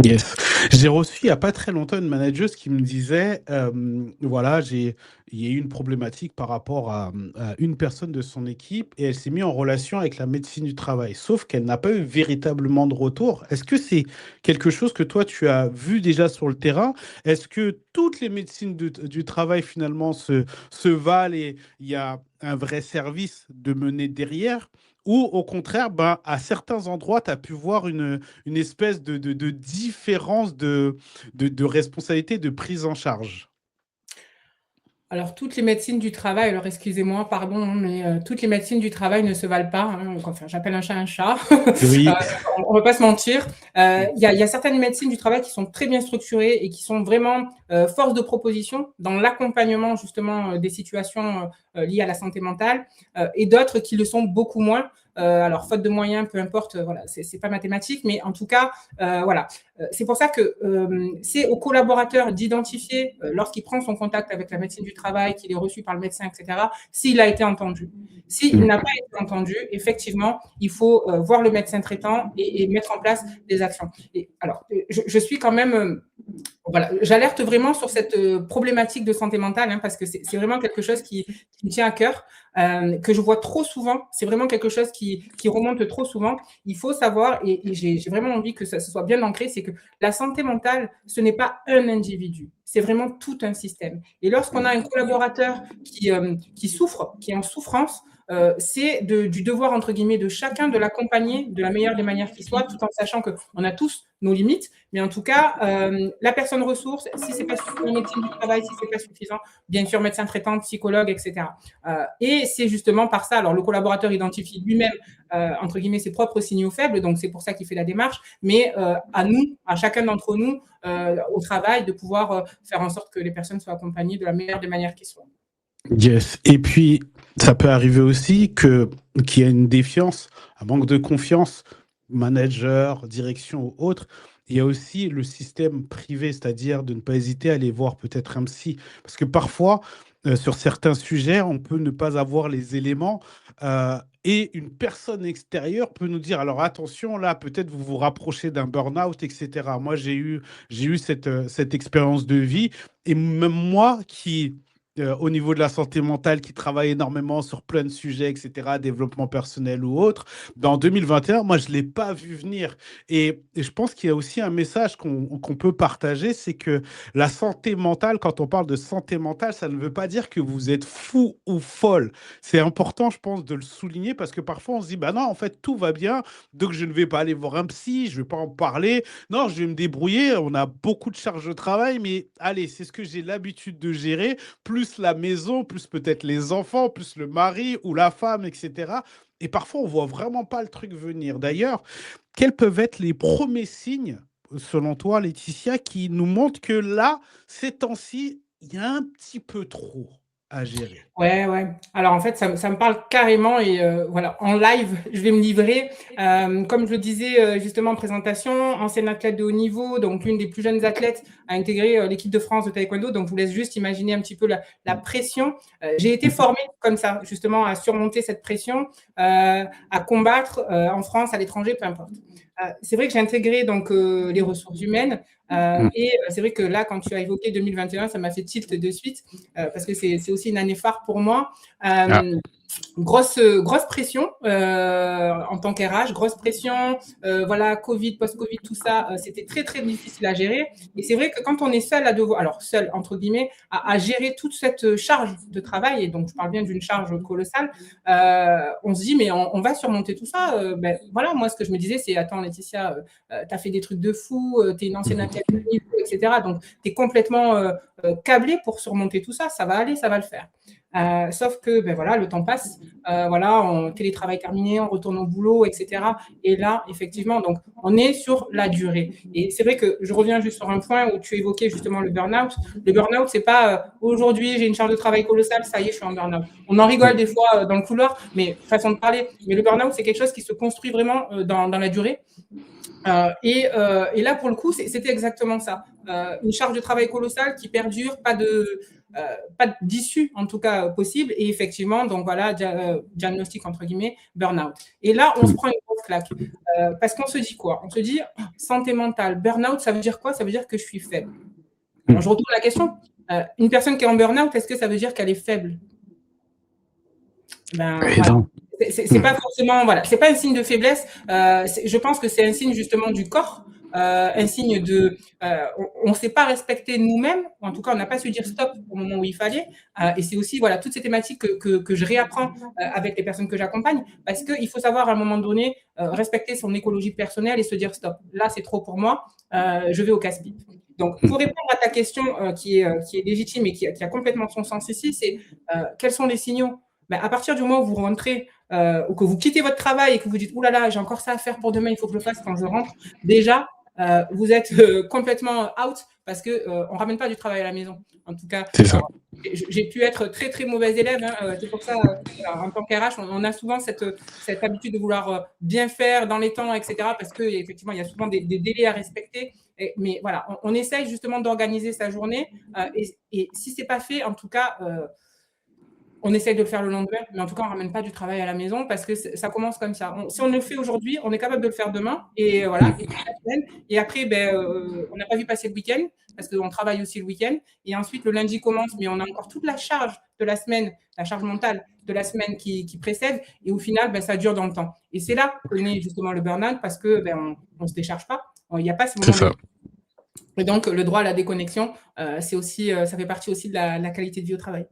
Yes. J'ai reçu il n'y a pas très longtemps une manageuse qui me disait, voilà, il y a eu une problématique par rapport à une personne de son équipe et elle s'est mise en relation avec la médecine du travail, sauf qu'elle n'a pas eu véritablement de retour. Est-ce que c'est quelque chose que toi, tu as vu déjà sur le terrain? Est-ce que toutes les médecines du travail finalement se valent et il y a un vrai service de mener derrière? Ou au contraire, ben, à certains endroits, tu as pu voir une espèce de différence de responsabilité, de prise en charge. Alors, toutes les médecines du travail, alors excusez-moi, pardon, hein, mais toutes les médecines du travail ne se valent pas, hein, enfin, j'appelle un chat un chat. Oui. On ne va pas se mentir. Il y a certaines médecines du travail qui sont très bien structurées et qui sont vraiment force de proposition dans l'accompagnement justement des situations liées à la santé mentale, et d'autres qui le sont beaucoup moins. Alors, faute de moyens, peu importe, voilà, c'est pas mathématique, mais en tout cas, voilà. C'est pour ça que c'est au collaborateur d'identifier, lorsqu'il prend son contact avec la médecine du travail, qu'il est reçu par le médecin, etc., s'il a été entendu. S'il n'a pas été entendu, effectivement, il faut voir le médecin traitant et mettre en place des actions. Et alors, je suis quand même Voilà, j'alerte vraiment sur cette problématique de santé mentale, hein, parce que c'est vraiment quelque chose qui me tient à cœur, que je vois trop souvent. C'est vraiment quelque chose qui remonte trop souvent. Il faut savoir, et j'ai vraiment envie que ça ce soit bien ancré, c'est que la santé mentale, ce n'est pas un individu, c'est vraiment tout un système. Et lorsqu'on a un collaborateur qui souffre, qui est en souffrance, c'est du devoir, entre guillemets, de chacun de l'accompagner de la meilleure des manières qui soit, tout en sachant qu'on a tous nos limites. Mais en tout cas, la personne ressource, si ce n'est pas suffisant, médecine du travail, si ce n'est pas suffisant, bien sûr, médecin traitant, psychologue, etc. Et c'est justement par ça, alors le collaborateur identifie lui-même, entre guillemets, ses propres signaux faibles, donc c'est pour ça qu'il fait la démarche, mais à nous, à chacun d'entre nous, au travail, de pouvoir faire en sorte que les personnes soient accompagnées de la meilleure des manières qui soient. Yes. Et puis, ça peut arriver aussi qu'il y a une défiance, un manque de confiance, manager, direction ou autre. Il y a aussi le système privé, c'est-à-dire de ne pas hésiter à aller voir peut-être un psy. Parce que parfois, sur certains sujets, on peut ne pas avoir les éléments et une personne extérieure peut nous dire, alors attention, là, peut-être vous vous rapprochez d'un burn-out, etc. Moi, j'ai eu cette expérience de vie et même moi qui au niveau de la santé mentale, qui travaille énormément sur plein de sujets, etc., développement personnel ou autre. En 2021, moi, je ne l'ai pas vu venir. Et je pense qu'il y a aussi un message qu'on peut partager, c'est que la santé mentale, quand on parle de santé mentale, ça ne veut pas dire que vous êtes fou ou folle. C'est important, je pense, de le souligner parce que parfois, on se dit, bah non, en fait, tout va bien, donc je ne vais pas aller voir un psy, je ne vais pas en parler. Non, je vais me débrouiller, on a beaucoup de charges de travail, mais allez, c'est ce que j'ai l'habitude de gérer, plus la maison, plus peut-être les enfants, plus le mari ou la femme, etc. Et parfois, on voit vraiment pas le truc venir. D'ailleurs, quels peuvent être les premiers signes, selon toi, Laetitia, qui nous montrent que là, ces temps-ci, il y a un petit peu trop à gérer? Ouais, ouais. Alors en fait, ça me parle carrément et voilà, en live, je vais me livrer. Comme je le disais, justement en présentation, ancienne athlète de haut niveau, donc l'une des plus jeunes athlètes à intégrer l'équipe de France de taekwondo. Donc je vous laisse juste imaginer un petit peu la pression. J'ai été formée comme ça, justement, à surmonter cette pression, à combattre en France, à l'étranger, peu importe. C'est vrai que j'ai intégré donc les ressources humaines et c'est vrai que là, quand tu as évoqué 2021, ça m'a fait tilt de suite parce que c'est aussi une année phare pour moi. Ah, Grosse pression en tant qu'RH, grosse pression, voilà, Covid, post-Covid, tout ça, c'était très, très difficile à gérer. Et c'est vrai que quand on est seul à devoir, alors seul, entre guillemets, à gérer toute cette charge de travail, et donc je parle bien d'une charge colossale, on se dit, mais on va surmonter tout ça. Ben, voilà, moi, ce que je me disais, c'est, attends, Laetitia, tu as fait des trucs de fou, tu es une ancienne athlète de niveau, etc. Donc, tu es complètement câblée pour surmonter tout ça. Ça va aller, ça va le faire. Sauf que ben voilà, le temps passe, voilà, télétravail terminé, on retourne au boulot, etc. Et là, effectivement, donc on est sur la durée. Et c'est vrai que je reviens juste sur un point où tu évoquais justement le burn-out. Le burn-out, c'est pas aujourd'hui j'ai une charge de travail colossale, ça y est, je suis en burn-out. On en rigole des fois dans le couloir, mais façon de parler. Mais le burn-out, c'est quelque chose qui se construit vraiment dans la durée. Et là, pour le coup, c'était exactement ça. Une charge de travail colossale qui perdure, pas d'issue, en tout cas, possible. Et effectivement, donc voilà, diagnostic, entre guillemets, burn-out. Et là, on se prend une grosse claque. Parce qu'on se dit quoi? On se dit, santé mentale, burn-out, ça veut dire quoi? Ça veut dire que je suis faible. Alors, je retourne la question. Une personne qui est en burn-out, est-ce que ça veut dire qu'elle est faible? Ben, voilà. C'est pas forcément, voilà, c'est pas un signe de faiblesse. Je pense que c'est un signe justement du corps, un signe de, on ne s'est pas respecté nous-mêmes, ou en tout cas, on n'a pas su dire stop au moment où il fallait. Et c'est aussi, voilà, toutes ces thématiques que je réapprends avec les personnes que j'accompagne, parce qu'il faut savoir à un moment donné respecter son écologie personnelle et se dire stop. Là, c'est trop pour moi. Je vais au casse-pipe. Donc, pour répondre à ta question qui est légitime et qui a complètement son sens ici, c'est quels sont les signaux? Ben, à partir du moment où vous rentrez ou que vous quittez votre travail et que vous dites « Ouh là là, j'ai encore ça à faire pour demain, il faut que je le fasse quand je rentre », déjà, vous êtes complètement out parce qu'on ne ramène pas du travail à la maison. En tout cas, j'ai pu être très, très mauvaise élève. Hein, c'est pour ça, en tant qu'RH, on a souvent cette habitude de vouloir bien faire dans les temps, etc. Parce qu'effectivement, il y a souvent des délais à respecter. Mais voilà, on essaye justement d'organiser sa journée. Et si ce n'est pas fait, en tout cas… On essaye de le faire le lendemain, mais en tout cas, on ne ramène pas du travail à la maison parce que ça commence comme ça. Si on le fait aujourd'hui, on est capable de le faire demain. Et voilà. Et, et après, on n'a pas vu passer le week-end parce qu'on travaille aussi le week-end. Et ensuite, le lundi commence, mais on a encore toute la charge de la semaine, la charge mentale de la semaine qui précède. Et au final, ça dure dans le temps. Et c'est là que naît justement le burn-out parce qu'on ne se décharge pas. Il n'y a pas ce moment. Et donc, le droit à la déconnexion, c'est aussi, ça fait partie aussi de la qualité de vie au travail.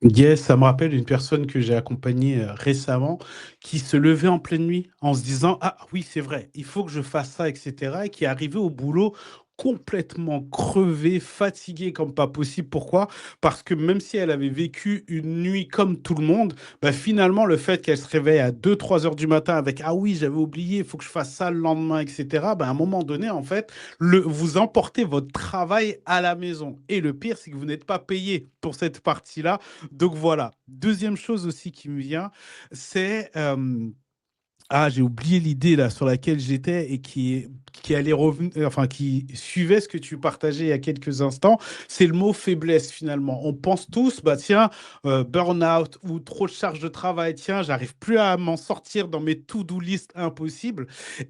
Yes, ça me rappelle une personne que j'ai accompagnée récemment qui se levait en pleine nuit en se disant: ah oui, c'est vrai, il faut que je fasse ça, etc. Et qui est arrivée au boulot complètement crevée, fatiguée comme pas possible. Pourquoi? Parce que même si elle avait vécu une nuit comme tout le monde, finalement, le fait qu'elle se réveille à 2-3 heures du matin avec: ah oui, j'avais oublié, il faut que je fasse ça le lendemain, etc. À un moment donné, en fait, vous emportez votre travail à la maison. Et le pire, c'est que vous n'êtes pas payé pour cette partie-là. Donc voilà. Deuxième chose aussi qui me vient, c'est j'ai oublié l'idée là sur laquelle j'étais et qui allait revenir, enfin qui suivait ce que tu partageais il y a quelques instants. C'est le mot faiblesse finalement. On pense tous, tiens, burn-out ou trop de charge de travail, tiens, j'arrive plus à m'en sortir dans mes to-do list impossibles.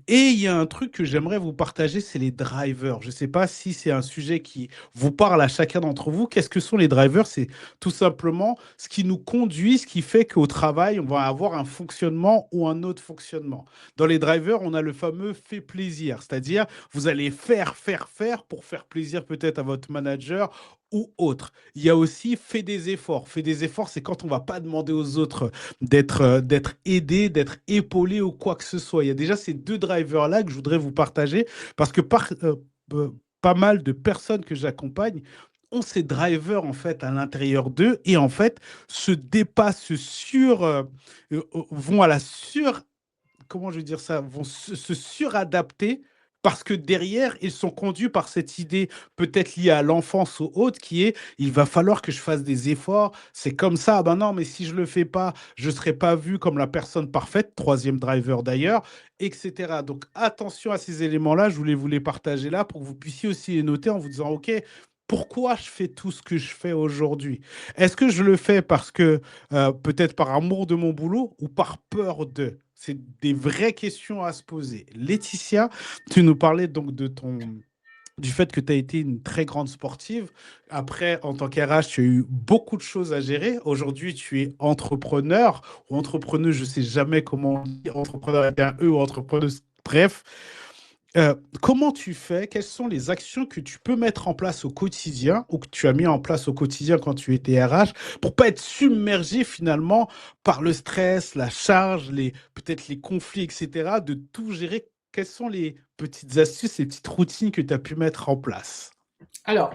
Et il y a un truc que j'aimerais vous partager, c'est les drivers. Je ne sais pas si c'est un sujet qui vous parle à chacun d'entre vous. Qu'est-ce que sont les drivers? C'est tout simplement ce qui nous conduit, ce qui fait qu'au travail, on va avoir un fonctionnement ou un autre fonctionnement. Dans les drivers, on a le fameux fait plaisir, c'est-à-dire vous allez faire pour faire plaisir peut-être à votre manager ou autre. Il y a aussi fait des efforts. Fait des efforts, c'est quand on ne va pas demander aux autres d'être aidé, d'être épaulé ou quoi que ce soit. Il y a déjà ces deux drivers-là que je voudrais vous partager parce que pas mal de personnes que j'accompagne ont ces drivers en fait à l'intérieur d'eux et en fait se dépassent vont à la comment je veux dire ça, vont se suradapter parce que derrière, ils sont conduits par cette idée peut-être liée à l'enfance ou autre qui est: il va falloir que je fasse des efforts, c'est comme ça, non, mais si je le fais pas, je serai pas vu comme la personne parfaite, troisième driver d'ailleurs, etc. Donc attention à ces éléments-là, je voulais vous les partager là pour que vous puissiez aussi les noter en vous disant: ok, pourquoi je fais tout ce que je fais aujourd'hui? Est-ce que je le fais parce que peut-être par amour de mon boulot ou par peur de? C'est des vraies questions à se poser. Laetitia, tu nous parlais donc du fait que tu as été une très grande sportive. Après, en tant qu'RH, tu as eu beaucoup de choses à gérer. Aujourd'hui, tu es entrepreneur ou entrepreneuse, je ne sais jamais comment on dit, entrepreneur avec un E ou entrepreneuse, bref. Comment tu fais? Quelles sont les actions que tu peux mettre en place au quotidien ou que tu as mis en place au quotidien quand tu étais RH pour pas être submergé finalement par le stress, la charge, peut-être les conflits, etc., de tout gérer? Quelles sont les petites astuces, les petites routines que tu as pu mettre en place? Alors,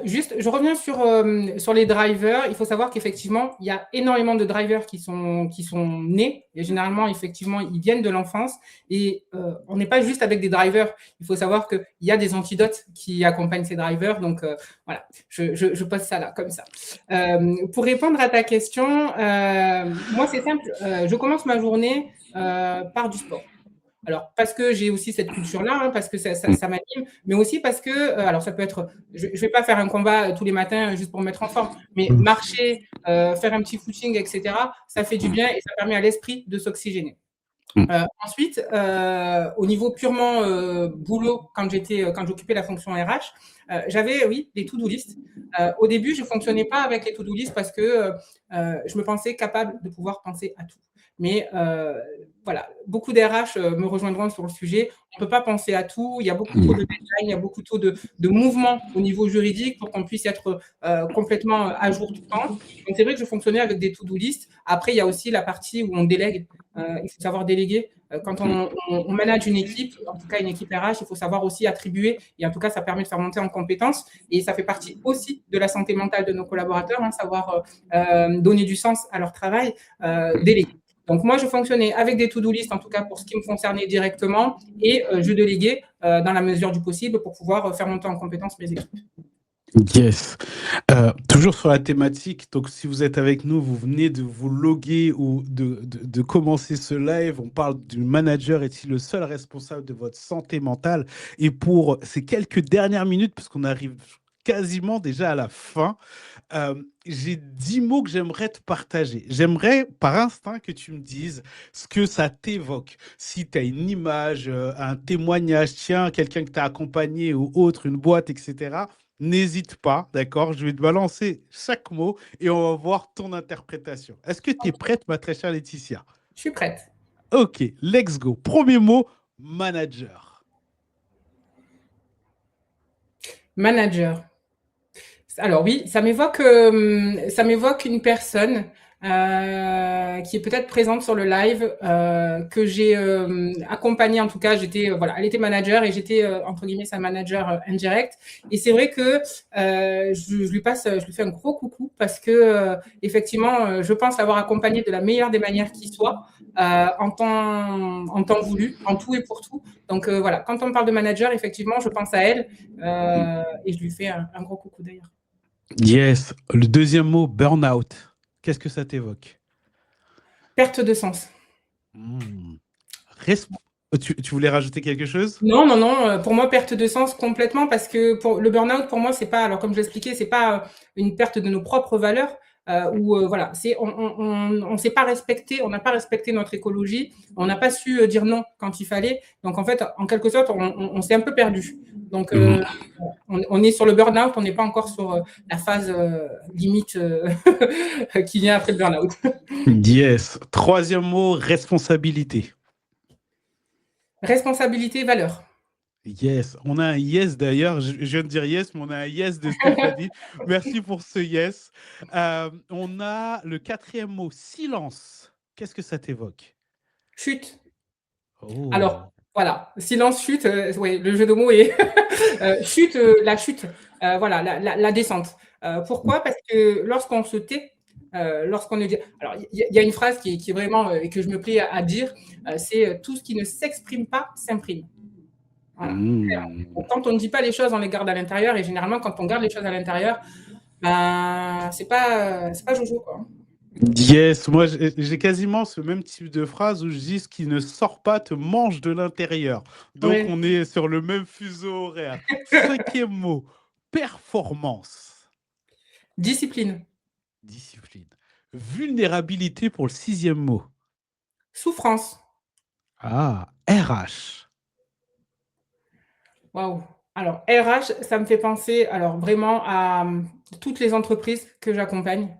juste, je reviens sur les drivers. Il faut savoir qu'effectivement, il y a énormément de drivers qui sont nés. Et généralement, effectivement, ils viennent de l'enfance. Et on n'est pas juste avec des drivers. Il faut savoir qu'il y a des antidotes qui accompagnent ces drivers. Donc, voilà, je pose ça là, comme ça. Pour répondre à ta question, moi, c'est simple. Je commence ma journée par du sport. Alors, parce que j'ai aussi cette culture-là, parce que ça m'anime, mais aussi parce que, alors ça peut être, je ne vais pas faire un combat tous les matins juste pour me mettre en forme, mais marcher, faire un petit footing, etc., ça fait du bien et ça permet à l'esprit de s'oxygéner. Ensuite, au niveau purement boulot, quand j'occupais la fonction RH, j'avais, oui, des to-do list. Au début, je ne fonctionnais pas avec les to-do list parce que je me pensais capable de pouvoir penser à tout. Mais voilà, beaucoup d'RH me rejoindront sur le sujet. On ne peut pas penser à tout. Il y a beaucoup trop de deadlines, il y a beaucoup trop de mouvements au niveau juridique pour qu'on puisse être complètement à jour tout le temps. Donc, c'est vrai que je fonctionnais avec des to-do list. Après, il y a aussi la partie où on délègue. Il faut savoir déléguer. Quand on manage une équipe, en tout cas une équipe RH, il faut savoir aussi attribuer. Et en tout cas, ça permet de faire monter en compétences. Et ça fait partie aussi de la santé mentale de nos collaborateurs, savoir donner du sens à leur travail, déléguer. Donc, moi, je fonctionnais avec des to-do list, en tout cas pour ce qui me concernait directement, et je déléguais dans la mesure du possible pour pouvoir faire monter en compétence mes équipes. Yes. Toujours sur la thématique, donc si vous êtes avec nous, vous venez de vous loguer ou de commencer ce live, on parle du manager est-il le seul responsable de votre santé mentale? Et pour ces quelques dernières minutes, parce qu'on arrive quasiment déjà à la fin. J'ai 10 mots que j'aimerais te partager. J'aimerais, par instinct, que tu me dises ce que ça t'évoque. Si tu as une image, un témoignage, tiens, quelqu'un que tu as accompagné ou autre, une boîte, etc., n'hésite pas, d'accord? Je vais te balancer chaque mot et on va voir ton interprétation. Est-ce que tu es prête, ma très chère Laetitia? Je suis prête. Ok, let's go. Premier mot, manager. Manager. Alors oui, ça m'évoque une personne qui est peut-être présente sur le live, que j'ai accompagnée. En tout cas, voilà, elle était manager et j'étais entre guillemets sa manager indirect. Et c'est vrai que je lui fais un gros coucou parce que effectivement, je pense l'avoir accompagnée de la meilleure des manières qui soit, en temps voulu, en tout et pour tout. Donc voilà, quand on parle de manager, effectivement, je pense à elle et je lui fais un gros coucou d'ailleurs. Yes. Le deuxième mot, burn-out. Qu'est-ce que ça t'évoque? Perte de sens. Hmm. Tu voulais rajouter quelque chose? Non, non, non. Pour moi, perte de sens complètement parce que pour le burn-out, pour moi, c'est pas, alors comme je l'expliquais, c'est pas une perte de nos propres valeurs. Voilà, on s'est pas respecté, on n'a pas respecté notre écologie, on n'a pas su dire non quand il fallait. Donc en fait, en quelque sorte, on s'est un peu perdu. Donc on est sur le burn-out, on n'est pas encore sur la phase limite qui vient après le burn-out. Yes. Troisième mot, responsabilité. Responsabilité, valeur. Yes. On a un yes d'ailleurs. Je viens de dire yes, mais on a un yes de Stéphanie. Merci pour ce yes. On a le quatrième mot, silence. Qu'est-ce que ça t'évoque? Chute. Oh. Alors, voilà, silence, chute, ouais, le jeu de mots est chute, la chute, voilà, la descente. Pourquoi? Parce que lorsqu'on se tait, lorsqu'on est... Alors, il y a une phrase qui est vraiment, et que je me plais à dire, c'est tout ce qui ne s'exprime pas s'imprime. Voilà. Donc, quand on ne dit pas les choses, on les garde à l'intérieur, et généralement, quand on garde les choses à l'intérieur, ben, c'est pas jojo, quoi. Yes, moi j'ai quasiment ce même type de phrase où je dis ce qui ne sort pas te mange de l'intérieur. Donc Ouais. on est sur le même fuseau horaire. Cinquième mot, performance. Discipline. Discipline. Vulnérabilité pour le sixième mot. Souffrance. Ah, RH. Waouh! Alors, RH, ça me fait penser alors vraiment à toutes les entreprises que j'accompagne,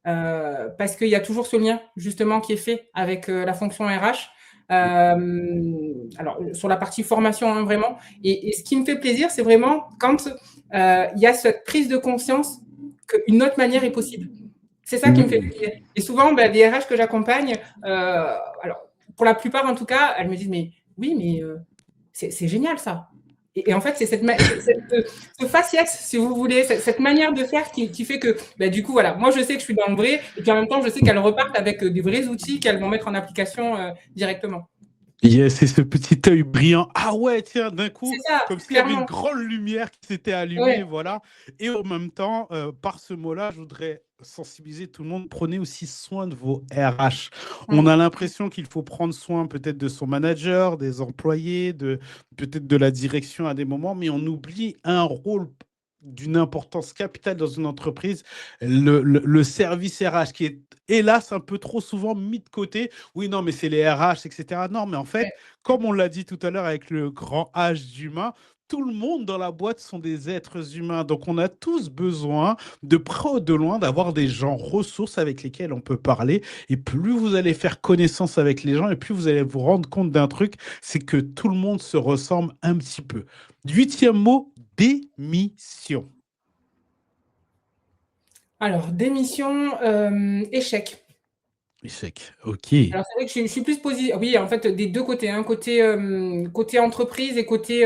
parce qu'il y a toujours ce lien justement qui est fait avec la fonction RH. Alors, sur la partie formation, hein, vraiment. Et ce qui me fait plaisir, c'est vraiment quand il y a cette prise de conscience qu'une autre manière est possible. C'est ça qui me fait plaisir. Et souvent, ben, les RH que j'accompagne, alors pour la plupart en tout cas, elles me disent mais oui, mais c'est génial ça. Et en fait, c'est ce faciès, si vous voulez, cette manière de faire qui fait que, bah, du coup, voilà, moi, je sais que je suis dans le vrai, et puis en même temps, je sais qu'elles repartent avec des vrais outils qu'elles vont mettre en application directement. Yes, c'est ce petit œil brillant. Ah ouais, tiens, d'un coup, C'est ça, comme s'il y avait une clairement. grande lumière qui s'était allumée, Ouais. voilà. Et en même temps, par ce mot-là, je voudrais sensibiliser tout le monde. Prenez aussi soin de vos RH. On a l'impression qu'il faut prendre soin peut-être de son manager, des employés, peut-être de la direction à des moments, mais on oublie un rôle d'une importance capitale dans une entreprise, le service RH, qui est hélas un peu trop souvent mis de côté. Oui, non, mais c'est les RH, etc. Non, mais en fait, Ouais. comme on l'a dit tout à l'heure avec le grand H d'humain, tout le monde dans la boîte sont des êtres humains. Donc, on a tous besoin, de près ou de loin, d'avoir des gens ressources avec lesquels on peut parler. Et plus vous allez faire connaissance avec les gens, et plus vous allez vous rendre compte d'un truc, c'est que tout le monde se ressemble un petit peu. Huitième mot, démission. Alors, démission, échec. Échec, ok. Alors, c'est vrai que je suis plus positive. Oui, en fait, des deux côtés, hein, côté entreprise et côté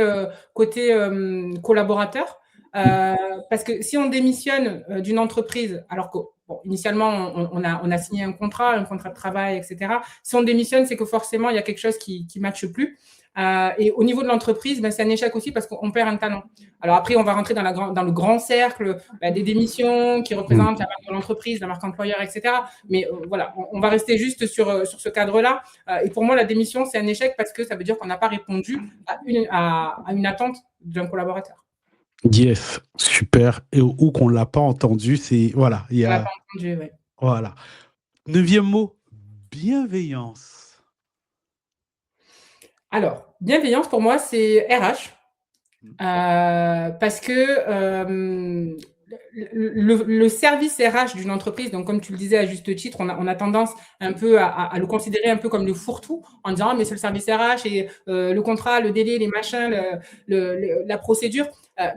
collaborateur. Parce que si on démissionne d'une entreprise, alors que, bon, initialement, on a signé un contrat de travail, etc. Si on démissionne, c'est que forcément, il y a quelque chose qui ne matche plus. Et au niveau de l'entreprise, ben, c'est un échec aussi parce qu'on perd un talent. Alors après, on va rentrer dans le grand cercle des démissions qui représentent la marque de l'entreprise, la marque employeur, etc. Mais voilà, on va rester juste sur ce cadre-là. Et pour moi, la démission, c'est un échec parce que ça veut dire qu'on n'a pas répondu à une attente d'un collaborateur. Yes, super. Et où qu'on l'a pas entendu, c'est voilà, il y On l'a pas a entendu, ouais. voilà. Neuvième mot, bienveillance. Alors, bienveillance pour moi, c'est RH. Mmh. Parce que le service RH d'une entreprise, donc comme tu le disais à juste titre, on a tendance un peu à le considérer un peu comme le fourre-tout en disant ah, mais c'est le service RH et le contrat, le délai, les machins, la procédure.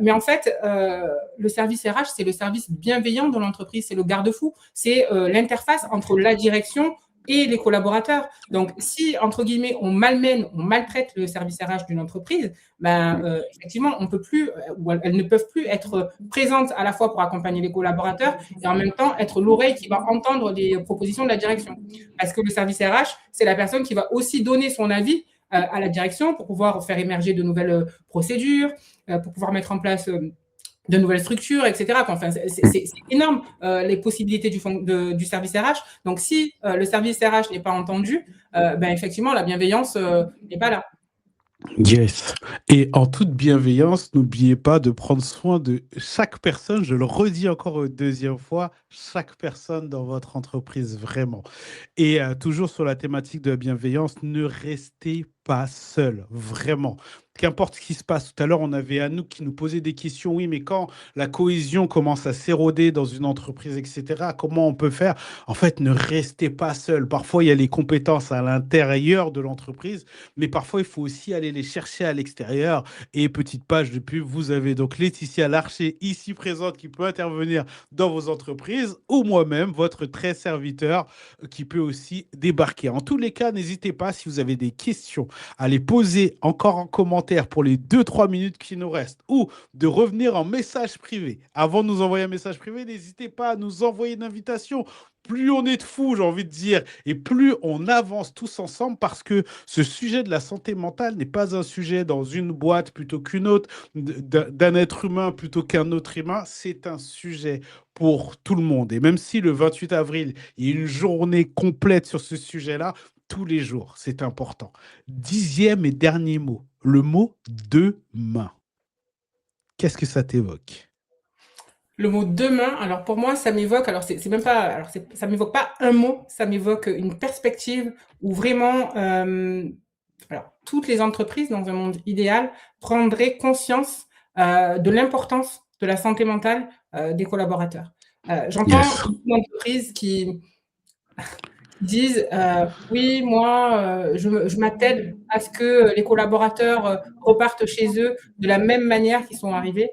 Mais en fait, le service RH, c'est le service bienveillant de l'entreprise, c'est le garde-fou, c'est l'interface entre la direction et les collaborateurs. Donc, si, entre guillemets, on malmène, on maltraite le service RH d'une entreprise, ben, effectivement, on peut plus, ou elles ne peuvent plus être présentes à la fois pour accompagner les collaborateurs et en même temps être l'oreille qui va entendre les propositions de la direction. Parce que le service RH, c'est la personne qui va aussi donner son avis à la direction pour pouvoir faire émerger de nouvelles procédures, pour pouvoir mettre en place de nouvelles structures, etc. Enfin, c'est énorme les possibilités du service RH. Donc, si le service RH n'est pas entendu, ben, effectivement, la bienveillance n'est pas là. Yes. Et en toute bienveillance, n'oubliez pas de prendre soin de chaque personne. Je le redis encore une deuxième fois, chaque personne dans votre entreprise, vraiment. Et toujours sur la thématique de la bienveillance, ne restez pas seul, vraiment. Qu'importe ce qui se passe. Tout à l'heure, on avait Anouk qui nous posait des questions. Oui, mais quand la cohésion commence à s'éroder dans une entreprise, etc., comment on peut faire? En fait, ne restez pas seul. Parfois, il y a les compétences à l'intérieur de l'entreprise, mais parfois, il faut aussi aller les chercher à l'extérieur. Et petite page de pub, vous avez donc Laetitia Larcher, ici présente, qui peut intervenir dans vos entreprises, ou moi-même, votre très serviteur, qui peut aussi débarquer. En tous les cas, n'hésitez pas, si vous avez des questions, à les poser encore en commentaire pour les 2-3 minutes qui nous restent, ou de revenir en message privé. Avant de nous envoyer un message privé, n'hésitez pas à nous envoyer une invitation. Plus on est de fous, j'ai envie de dire, et plus on avance tous ensemble, parce que ce sujet de la santé mentale n'est pas un sujet dans une boîte plutôt qu'une autre, d'un être humain plutôt qu'un autre humain, c'est un sujet pour tout le monde. Et même si le 28 avril, il y a une journée complète sur ce sujet-là, tous les jours, c'est important. Dixième et dernier mot, le mot demain. Qu'est-ce que ça t'évoque? Le mot demain, alors pour moi, ça m'évoque, alors c'est même pas, alors ça m'évoque pas un mot, ça m'évoque une perspective où vraiment, alors toutes les entreprises dans un monde idéal prendraient conscience de l'importance de la santé mentale des collaborateurs. J'entends Yes. beaucoup d'entreprises qui disent oui, moi, je m'attelle à ce que les collaborateurs repartent chez eux de la même manière qu'ils sont arrivés.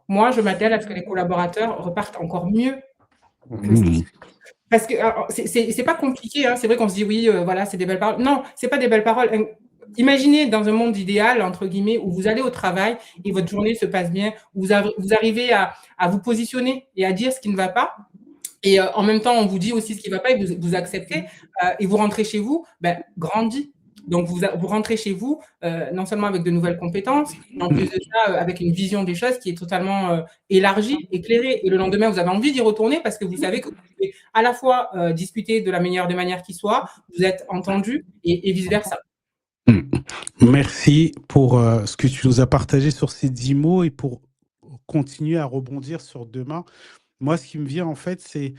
Moi, je m'attelle à ce que les collaborateurs repartent encore mieux que ce Mmh. parce que alors, c'est pas compliqué, hein. C'est vrai qu'on se dit oui, voilà, c'est des belles paroles. Non, c'est pas des belles paroles. Imaginez dans un monde idéal entre guillemets où vous allez au travail et votre journée se passe bien, où vous arrivez à vous positionner et à dire ce qui ne va pas. Et en même temps, on vous dit aussi ce qui ne va pas et vous acceptez et vous rentrez chez vous, ben, grandi. Donc, vous rentrez chez vous non seulement avec de nouvelles compétences, mais en plus de ça, avec une vision des choses qui est totalement élargie, éclairée. Et le lendemain, vous avez envie d'y retourner parce que vous savez que vous pouvez à la fois discuter de la meilleure des manières qui soit, vous êtes entendu et vice-versa. Mmh. Merci pour ce que tu nous as partagé sur ces 10 mots et pour continuer à rebondir sur demain. Moi, ce qui me vient en fait, c'est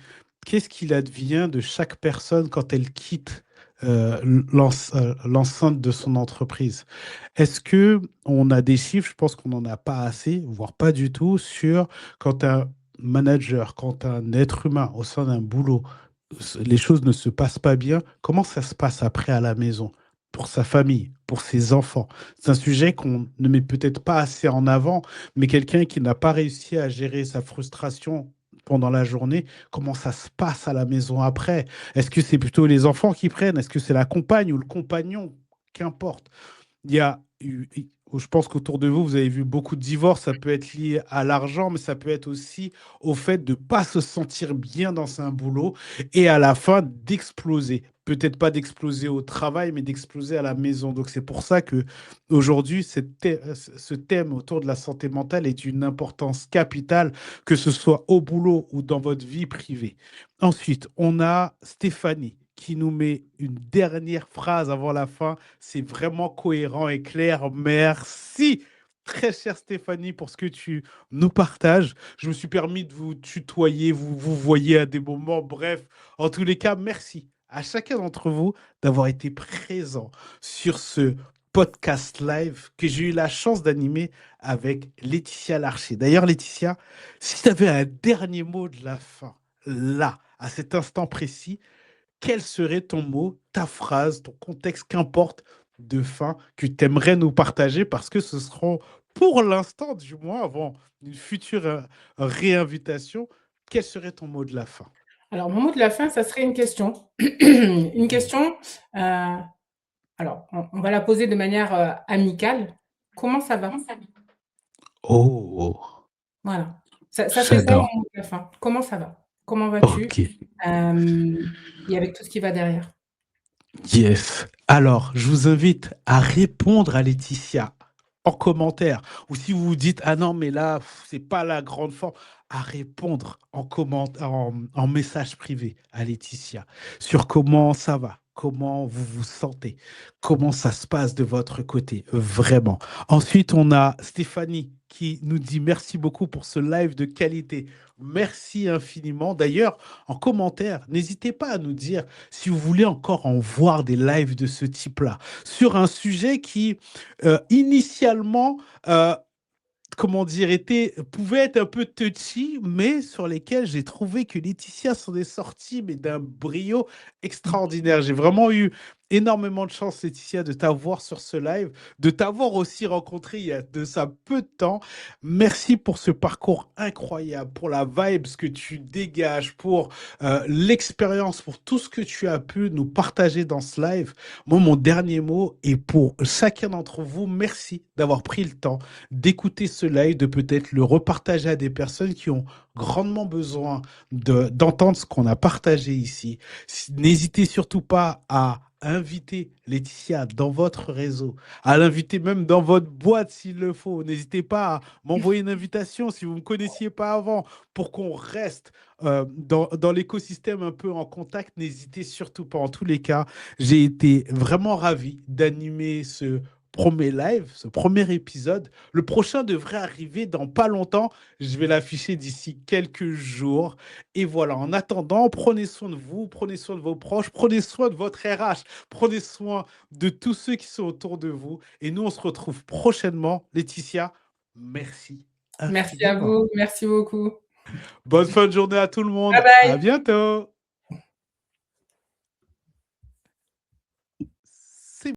qu'est-ce qu'il advient de chaque personne quand elle quitte l'enceinte de son entreprise? Est-ce que on a des chiffres, je pense qu'on n'en a pas assez, voire pas du tout, sur quand un manager, quand un être humain au sein d'un boulot, les choses ne se passent pas bien, comment ça se passe après à la maison? Pour sa famille, pour ses enfants. C'est un sujet qu'on ne met peut-être pas assez en avant, mais quelqu'un qui n'a pas réussi à gérer sa frustration pendant la journée, comment ça se passe à la maison après? Est-ce que c'est plutôt les enfants qui prennent? Est-ce que c'est la compagne ou le compagnon? Qu'importe. Il y a eu je pense qu'autour de vous, vous avez vu beaucoup de divorces. Ça peut être lié à l'argent, mais ça peut être aussi au fait de pas se sentir bien dans un boulot et à la fin d'exploser. Peut-être pas d'exploser au travail, mais d'exploser à la maison. Donc c'est pour ça qu'aujourd'hui, ce thème autour de la santé mentale est d'une importance capitale, que ce soit au boulot ou dans votre vie privée. Ensuite, on a Stéphanie qui nous met une dernière phrase avant la fin. C'est vraiment cohérent et clair. Merci. très chère Stéphanie, pour ce que tu nous partages. Je me suis permis de vous tutoyer, vous voyez à des moments. Bref, en tous les cas, merci à chacun d'entre vous d'avoir été présent sur ce podcast live que j'ai eu la chance d'animer avec Laetitia Larcher. D'ailleurs, Laetitia, si tu avais un dernier mot de la fin, là, à cet instant précis, quel serait ton mot, ta phrase, ton contexte, qu'importe, de fin que tu aimerais nous partager, parce que ce seront, pour l'instant du moins, avant une future réinvitation, quel serait ton mot de la fin? Alors, mon mot de la fin, ça serait une question. Une question, alors, on va la poser de manière amicale. Comment ça va? Oh, Voilà. Ça serait ça mon j'adore. mot de la fin. Comment ça va? Comment vas-tu? Ok. Et avec tout ce qui va derrière. Yes. Alors, je vous invite à répondre à Laetitia en commentaire. Ou si vous vous dites, ah non, mais là, c'est pas la grande forme, à répondre en message privé à Laetitia sur comment ça va, comment vous vous sentez, comment ça se passe de votre côté, vraiment. Ensuite, on a Stéphanie qui nous dit merci beaucoup pour ce live de qualité. Merci infiniment. D'ailleurs, en commentaire, n'hésitez pas à nous dire si vous voulez encore en voir des lives de ce type-là, sur un sujet qui, initialement, comment dire, pouvait être un peu touchy, mais sur lesquels j'ai trouvé que Laetitia s'en est sortie, mais d'un brio extraordinaire. J'ai vraiment eu énormément de chance, Laetitia, de t'avoir sur ce live, de t'avoir aussi rencontré il y a de ça peu de temps. Merci pour ce parcours incroyable, pour la vibe que tu dégages, pour l'expérience, pour tout ce que tu as pu nous partager dans ce live. Moi, mon dernier mot est pour chacun d'entre vous. Merci d'avoir pris le temps d'écouter ce live, de peut-être le repartager à des personnes qui ont grandement besoin d'entendre ce qu'on a partagé ici. N'hésitez surtout pas à inviter Laetitia dans votre réseau, à l'inviter même dans votre boîte s'il le faut. N'hésitez pas à m'envoyer une invitation si vous ne me connaissiez pas avant, pour qu'on reste dans l'écosystème un peu en contact. N'hésitez surtout pas. En tous les cas, j'ai été vraiment ravi d'animer ce premier live, ce premier épisode. Le prochain devrait arriver dans pas longtemps. Je vais l'afficher d'ici quelques jours. Et voilà, en attendant, prenez soin de vous, prenez soin de vos proches, prenez soin de votre RH, prenez soin de tous ceux qui sont autour de vous. Et nous, on se retrouve prochainement. Laetitia, merci Merci à infiniment. vous. Merci beaucoup. Bonne fin de journée à tout le Bye monde. À bye. bientôt.